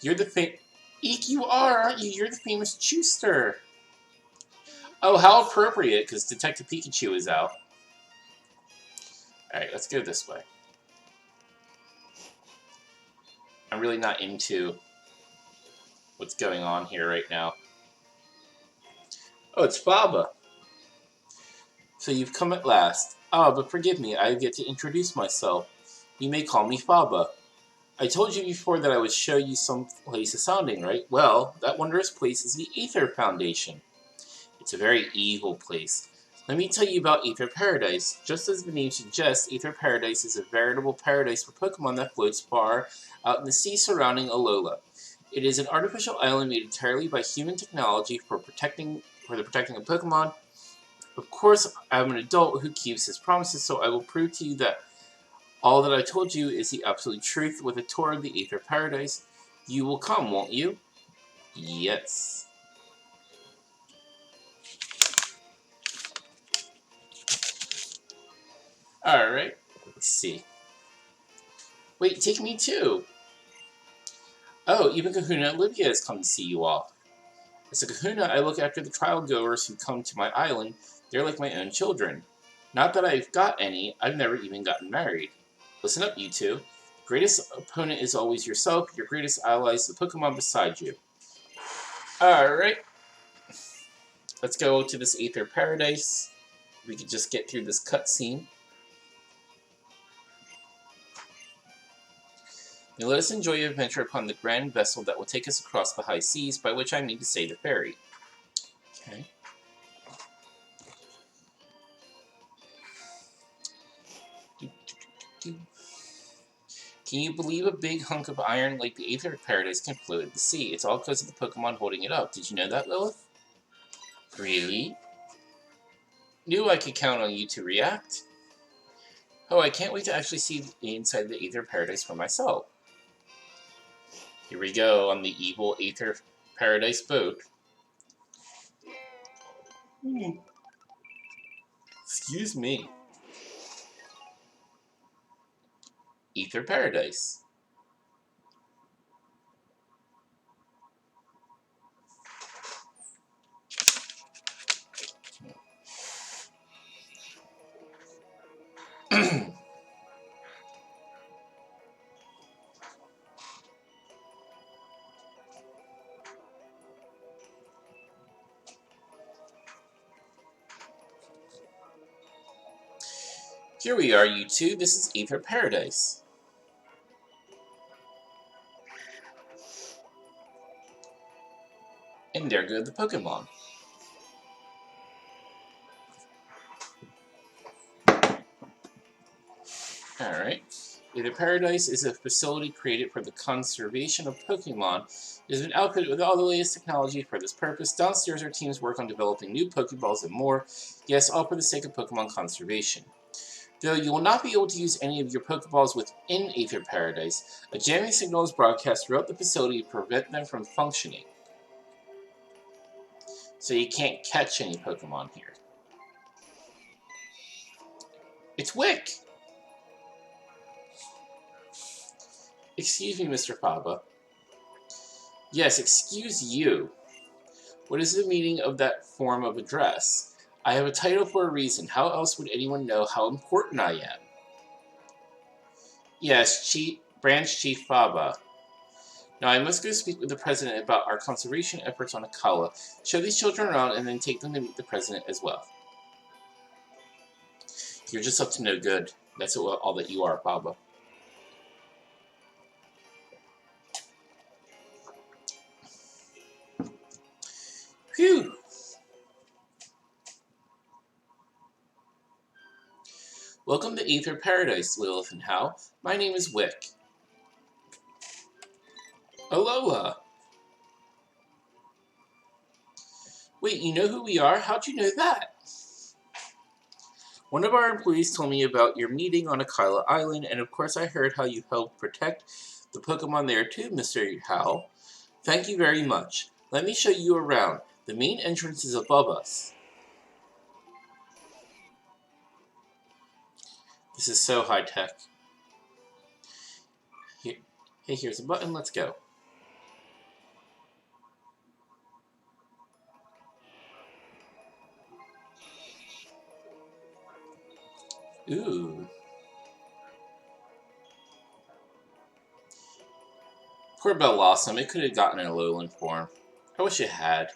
You're the Eek, you are, aren't you? You're the famous Chewster. Oh, how appropriate, because Detective Pikachu is out. Alright, let's go this way. I'm really not into what's going on here right now. Oh, it's Faba. So you've come at last. Ah, but forgive me, I get to introduce myself. You may call me Faba. I told you before that I would show you some place astounding, right? Well, that wondrous place is the Aether Foundation. It's a very evil place. Let me tell you about Aether Paradise. Just as the name suggests, Aether Paradise is a veritable paradise for Pokemon that floats far out in the sea surrounding Alola. It is an artificial island made entirely by human technology for the protecting of Pokemon. Of course, I'm an adult who keeps his promises, so I will prove to you that all that I told you is the absolute truth with a tour of the Aether Paradise. You will come, won't you? Yes. Alright, let's see. Wait, take me too! Oh, even Kahuna Olivia has come to see you off. As a Kahuna, I look after the trial goers who come to my island. They're like my own children. Not that I've got any, I've never even gotten married. Listen up, you two. The greatest opponent is always yourself, your greatest ally is the Pokemon beside you. Alright. Let's go to this Aether Paradise. We can just get through this cutscene. Now let us enjoy your adventure upon the grand vessel that will take us across the high seas, by which I mean to say the ferry. Okay. Can you believe a big hunk of iron like the Aether Paradise can float at the sea? It's all because of the Pokemon holding it up. Did you know that, Lilith? Really? Knew I could count on you to react. Oh, I can't wait to actually see inside the Aether Paradise for myself. Here we go on the evil Aether Paradise boat. Excuse me. Aether Paradise. Here we are, you two. This is Aether Paradise. And there go the Pokemon. Alright. Aether Paradise is a facility created for the conservation of Pokemon. It has been outfitted with all the latest technology for this purpose. Downstairs, our teams work on developing new Pokeballs and more. Yes, all for the sake of Pokemon conservation. Though you will not be able to use any of your Pokeballs within Aether Paradise, a jamming signal is broadcast throughout the facility to prevent them from functioning. So you can't catch any Pokemon here. It's Wick! Excuse me, Mr. Faba. Yes, excuse you. What is the meaning of that form of address? I have a title for a reason. How else would anyone know how important I am? Yes, Branch Chief Faba. Now I must go speak with the President about our conservation efforts on Akala, show these children around, and then take them to meet the President as well. You're just up to no good. That's all that you are, Faba. Phew! Welcome to Aether Paradise, Lilith and Hal. My name is Wick. Alola! Wait, you know who we are? How'd you know that? One of our employees told me about your meeting on Akila Island, and of course I heard how you helped protect the Pokemon there too, Mr. Hal. Thank you very much. Let me show you around. The main entrance is above us. This is so high-tech. Hey, here's a button. Let's go. Ooh. Poor Bellossom. It could have gotten an Alolan form. I wish it had.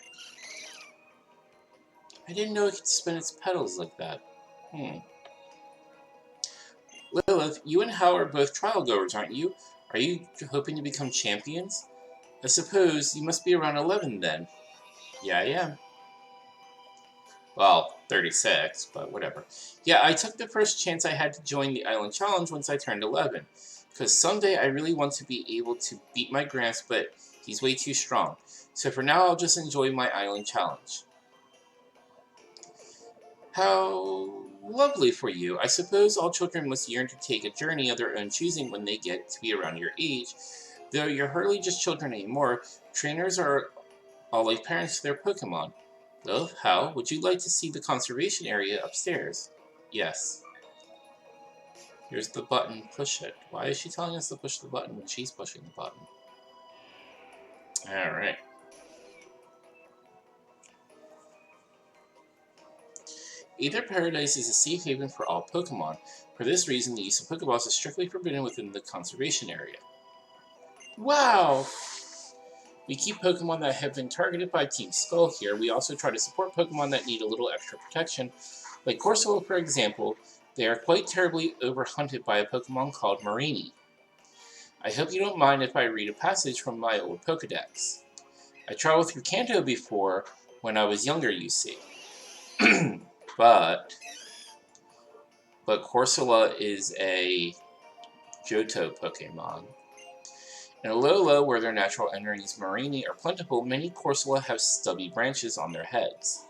I didn't know it could spin its petals like that. Lilith, you and Hal are both trial goers, aren't you? Are you hoping to become champions? I suppose you must be around 11 then. Yeah, I am. Well, 36, but whatever. Yeah, I took the first chance I had to join the Island Challenge once I turned 11. Because someday I really want to be able to beat my Gramps, but he's way too strong. So for now, I'll just enjoy my Island Challenge. How lovely for you. I suppose all children must yearn to take a journey of their own choosing when they get to be around your age. Though you're hardly just children anymore, trainers are all like parents to their Pokemon. Well, Hal, would you like to see the conservation area upstairs? Yes. Here's the button. Push it. Why is she telling us to push the button when she's pushing the button? Alright. Aether Paradise is a safe haven for all Pokemon. For this reason, the use of Pokeballs is strictly forbidden within the conservation area. Wow! We keep Pokemon that have been targeted by Team Skull here. We also try to support Pokemon that need a little extra protection. Like Corsola, for example, they are quite terribly overhunted by a Pokemon called Marini. I hope you don't mind if I read a passage from my old Pokedex. I traveled through Kanto before, when I was younger, you see. But Corsola is a Johto Pokemon. In Alola, where their natural enemies Marini are plentiful, many Corsola have stubby branches on their heads.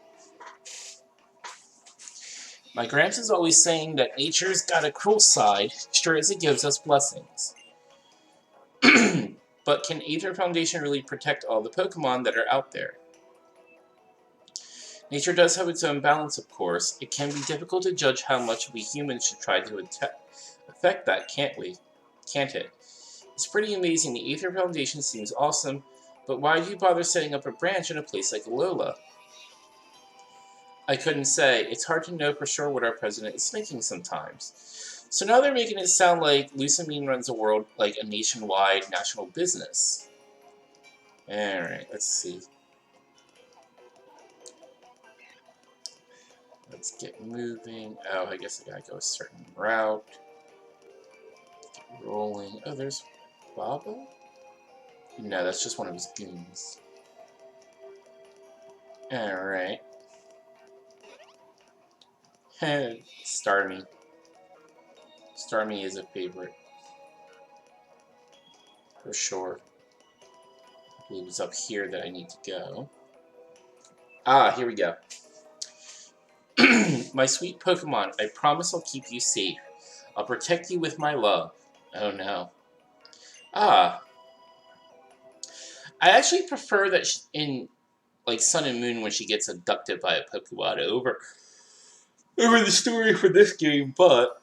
My Gramps is always saying that nature's got a cruel side, sure as it gives us blessings. But can Aether Foundation really protect all the Pokemon that are out there? Nature does have its own balance, of course. It can be difficult to judge how much we humans should try to affect that, can't we? Can't it? It's pretty amazing. The Aether Foundation seems awesome, but why do you bother setting up a branch in a place like Alola? I couldn't say. It's hard to know for sure what our president is thinking sometimes. So now they're making it sound like Lusamine runs the world like a nationwide national business. Alright, let's see. Let's get moving. Oh, I guess I gotta go a certain route. Get rolling. Oh, there's Baba? No, that's just one of his goons. Alright. Starmie. Starmie is a favorite. For sure. I believe it's up here that I need to go. Ah, here we go. My sweet Pokemon, I promise I'll keep you safe. I'll protect you with my love. Oh no. Ah, I actually prefer that in like Sun and Moon when she gets abducted by a Pokemon over the story for this game, but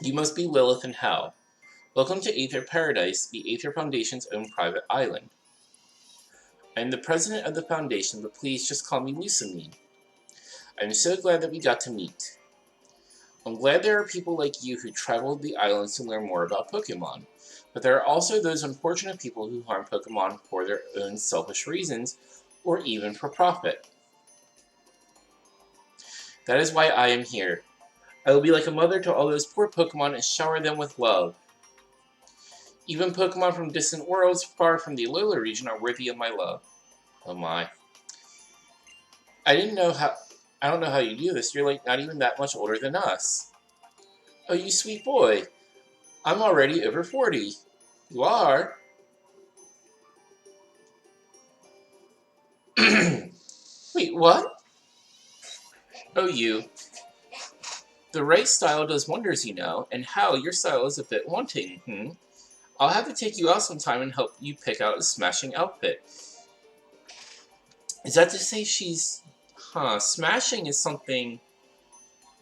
you must be Lilith and Hal. Welcome to Aether Paradise, the Aether Foundation's own private island. I am the president of the Foundation, but please just call me Lusamine. I'm so glad that we got to meet. I'm glad there are people like you who traveled the islands to learn more about Pokemon, but there are also those unfortunate people who harm Pokemon for their own selfish reasons, or even for profit. That is why I am here. I will be like a mother to all those poor Pokemon and shower them with love. Even Pokemon from distant worlds far from the Alola region are worthy of my love. Oh my. I didn't know how... I don't know how you do this. You're like not even that much older than us. Oh, you sweet boy. I'm already over 40. You are? Wait, what? Oh, you. The right style does wonders, you know, and how your style is a bit wanting, I'll have to take you out sometime and help you pick out a smashing outfit. Is that to say she's... smashing is something...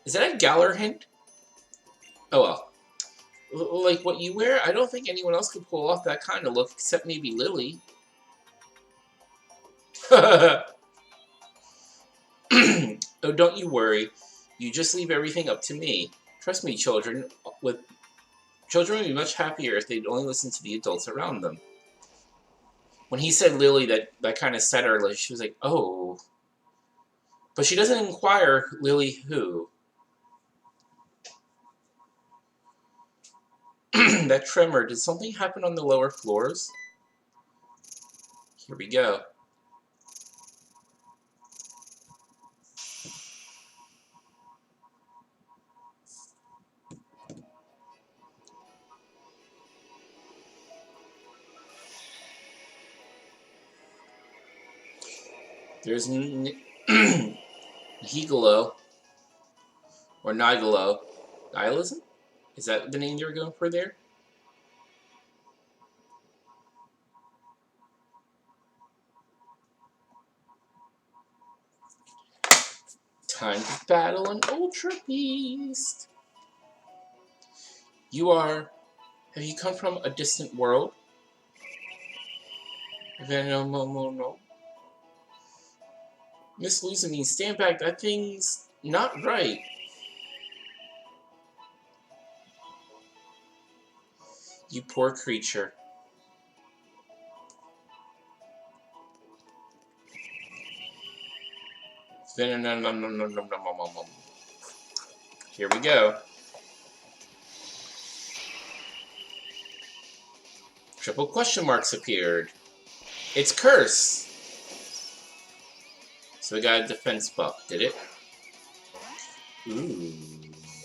Is that a Galar hint? Oh well. Like what you wear, I don't think anyone else could pull off that kind of look except maybe Lily. Oh, don't you worry. You just leave everything up to me. Trust me, children would be much happier if they'd only listen to the adults around them. When he said Lily, that kind of set her, like, she was like, oh. But she doesn't inquire Lily who. That tremor, did something happen on the lower floors? Here we go. There's Higalo, or Nigalo. Nihilism? Is that the name you were going for there? Time to battle an Ultra Beast. Have you come from a distant world? No. Miss Lusamine, stand back, that thing's not right. You poor creature. Here we go. Triple question marks appeared. It's Curse! So we got a defense buff, did it? Ooh,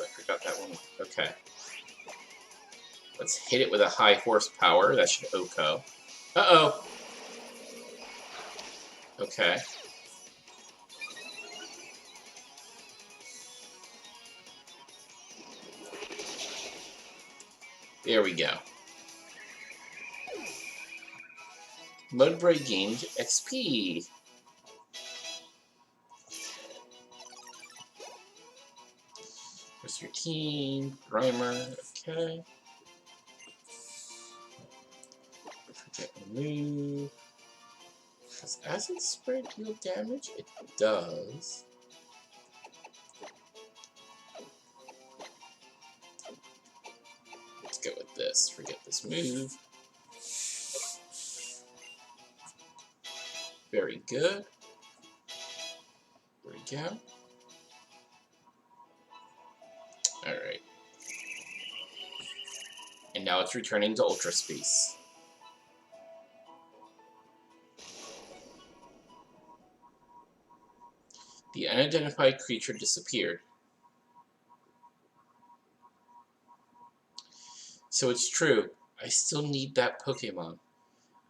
I forgot that one. Okay. Let's hit it with a high horsepower. That should OHKO. Uh-oh. Okay. There we go. Mudbray gained XP. Where's your team? Grimer. Okay. Forget move. Does acid spray deal damage? It does. Let's go with this. Forget this move. Very good. There we go. Alright. And now it's returning to Ultra Space. The unidentified creature disappeared. So it's true. I still need that Pokemon.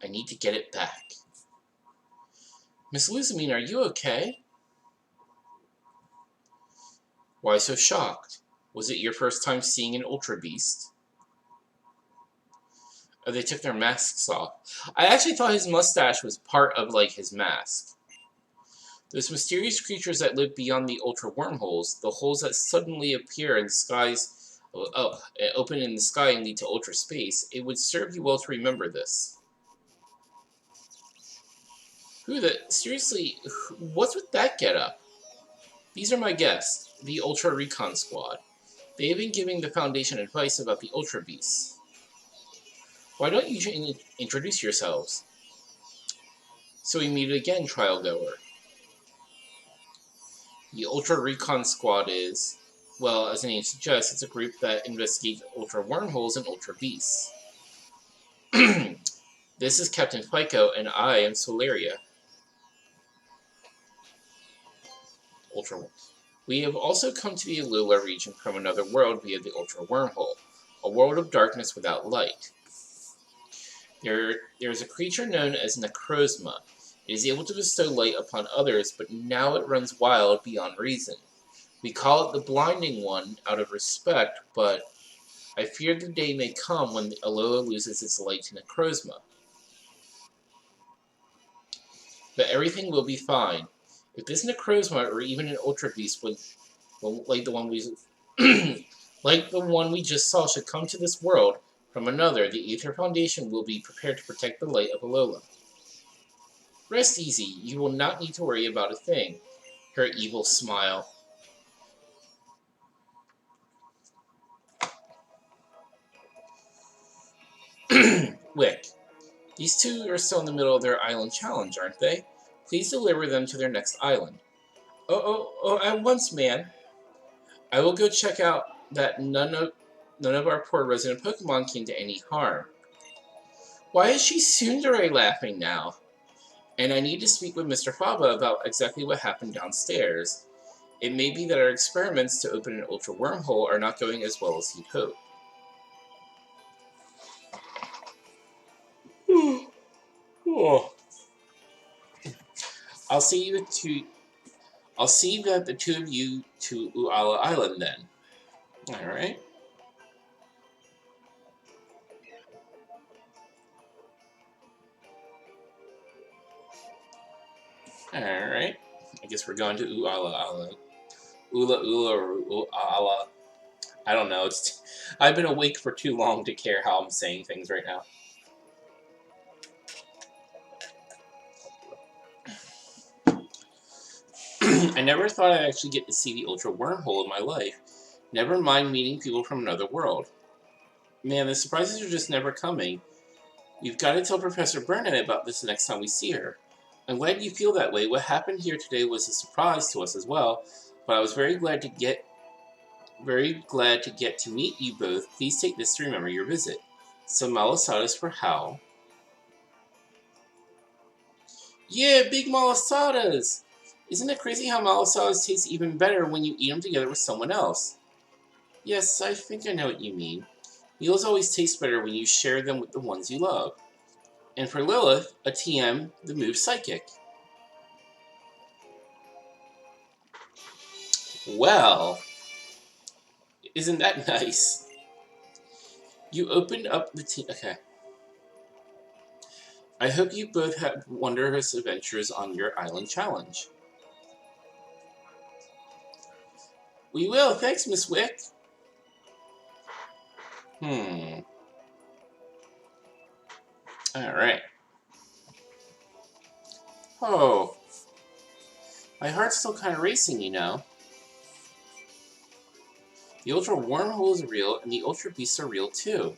I need to get it back. Miss Lusamine, are you okay? Why so shocked? Was it your first time seeing an Ultra Beast? Oh, they took their masks off. I actually thought his mustache was part of, like, his mask. Those mysterious creatures that live beyond the Ultra wormholes, the holes that suddenly appear in the skies, open in the sky and lead to Ultra space, it would serve you well to remember this. Seriously, what's with that getup? These are my guests, the Ultra Recon Squad. They have been giving the Foundation advice about the Ultra Beasts. Why don't you introduce yourselves? So we meet again, Trial Goer. The Ultra Recon Squad is, well, as the name suggests, it's a group that investigates Ultra wormholes and Ultra Beasts. This is Captain Fico, and I am Solaria. Ultra. We have also come to the Alola region from another world via the Ultra Wormhole, a world of darkness without light. There is a creature known as Necrozma. It is able to bestow light upon others, but now it runs wild beyond reason. We call it the Blinding One out of respect, but I fear the day may come when the Alola loses its light to Necrozma. But everything will be fine. If this Necrozma or even an Ultra Beast like the one we just saw should come to this world from another, the Aether Foundation will be prepared to protect the light of Alola. Rest easy, you will not need to worry about a thing. Her evil smile. Wick. These two are still in the middle of their island challenge, aren't they? Please deliver them to their next island. Oh, at once, man. I will go check out that none of our poor resident Pokemon came to any harm. Why is she tsundere laughing now? And I need to speak with Mr. Faba about exactly what happened downstairs. It may be that our experiments to open an Ultra Wormhole are not going as well as he'd hoped. Oh. I'll see that the two of you to Uala Island then. Alright. Alright. I guess we're going to Uala Island. Ula or Uala. I don't know. I've been awake for too long to care how I'm saying things right now. I never thought I'd actually get to see the Ultra Wormhole in my life. Never mind meeting people from another world. Man, the surprises are just never coming. You've got to tell Professor Burnett about this the next time we see her. I'm glad you feel that way. What happened here today was a surprise to us as well, but I was very glad to get to meet you both. Please take this to remember your visit. Some malasadas for Hal. Yeah, big malasadas! Isn't it crazy how malasadas taste even better when you eat them together with someone else? Yes, I think I know what you mean. Meals always taste better when you share them with the ones you love. And for Lilith, a TM, the move Psychic. Well, isn't that nice? You opened up the team. Okay. I hope you both have wondrous adventures on your island challenge. We will. Thanks, Miss Wick. Alright. Oh. My heart's still kind of racing, you know. The Ultra Wormhole is real, and the Ultra Beasts are real, too.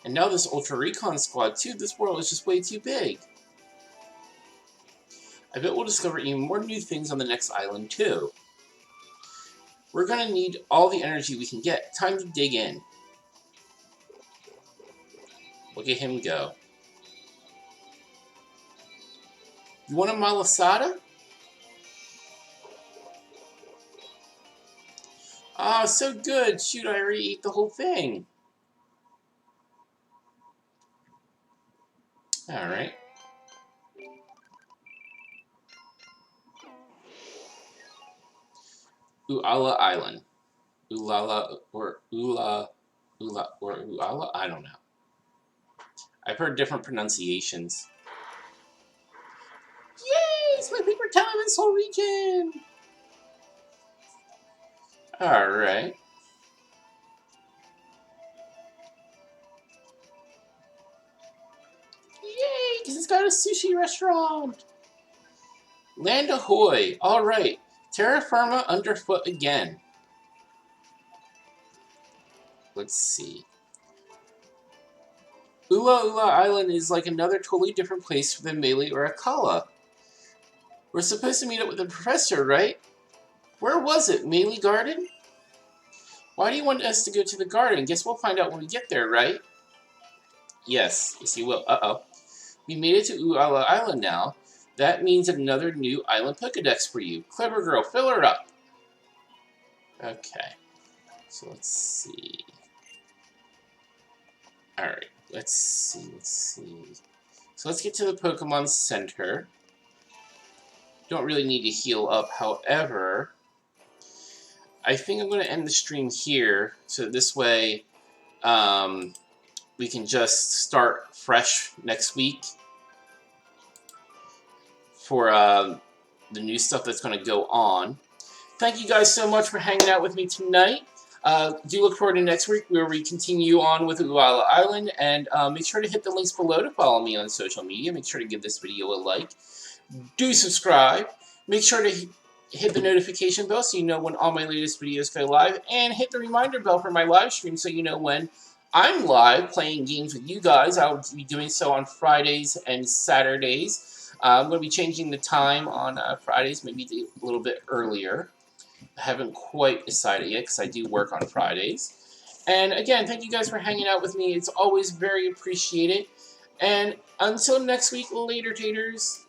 And now this Ultra Recon Squad, too. This world is just way too big. I bet we'll discover even more new things on the next island, too. We're gonna need all the energy we can get. Time to dig in. Look at him go. You want a malasada? Ah, so good. Shoot, I already ate the whole thing. Alright. Uala Island. Ulala or Uala. I don't know. I've heard different pronunciations. Yay! It's my favorite time in this whole region. All right. Yay! Because it's got a sushi restaurant. Land ahoy! All right. Terra firma underfoot again. Let's see. Ula Island is like another totally different place than Melee or Akala. We're supposed to meet up with the professor, right? Where was it? Melee Garden? Why do you want us to go to the garden? Guess we'll find out when we get there, right? Yes you will. Uh-oh. We made it to Uala Island now. That means another new island Pokedex for you. Clever girl, fill her up. Okay. So let's see. Alright, let's see. So let's get to the Pokemon Center. Don't really need to heal up, however, I think I'm going to end the stream here, so this way we can just start fresh next week for the new stuff that's going to go on. Thank you guys so much for hanging out with me tonight. Do look forward to next week where we continue on with Uala Island, and make sure to hit the links below to follow me on social media. Make sure to give this video a like. Do subscribe. Make sure to hit the notification bell so you know when all my latest videos go live, and hit the reminder bell for my live stream so you know when I'm live playing games with you guys. I'll be doing so on Fridays and Saturdays. I'm going to be changing the time on Fridays, maybe a little bit earlier. I haven't quite decided yet because I do work on Fridays. And again, thank you guys for hanging out with me. It's always very appreciated. And until next week, later, taters.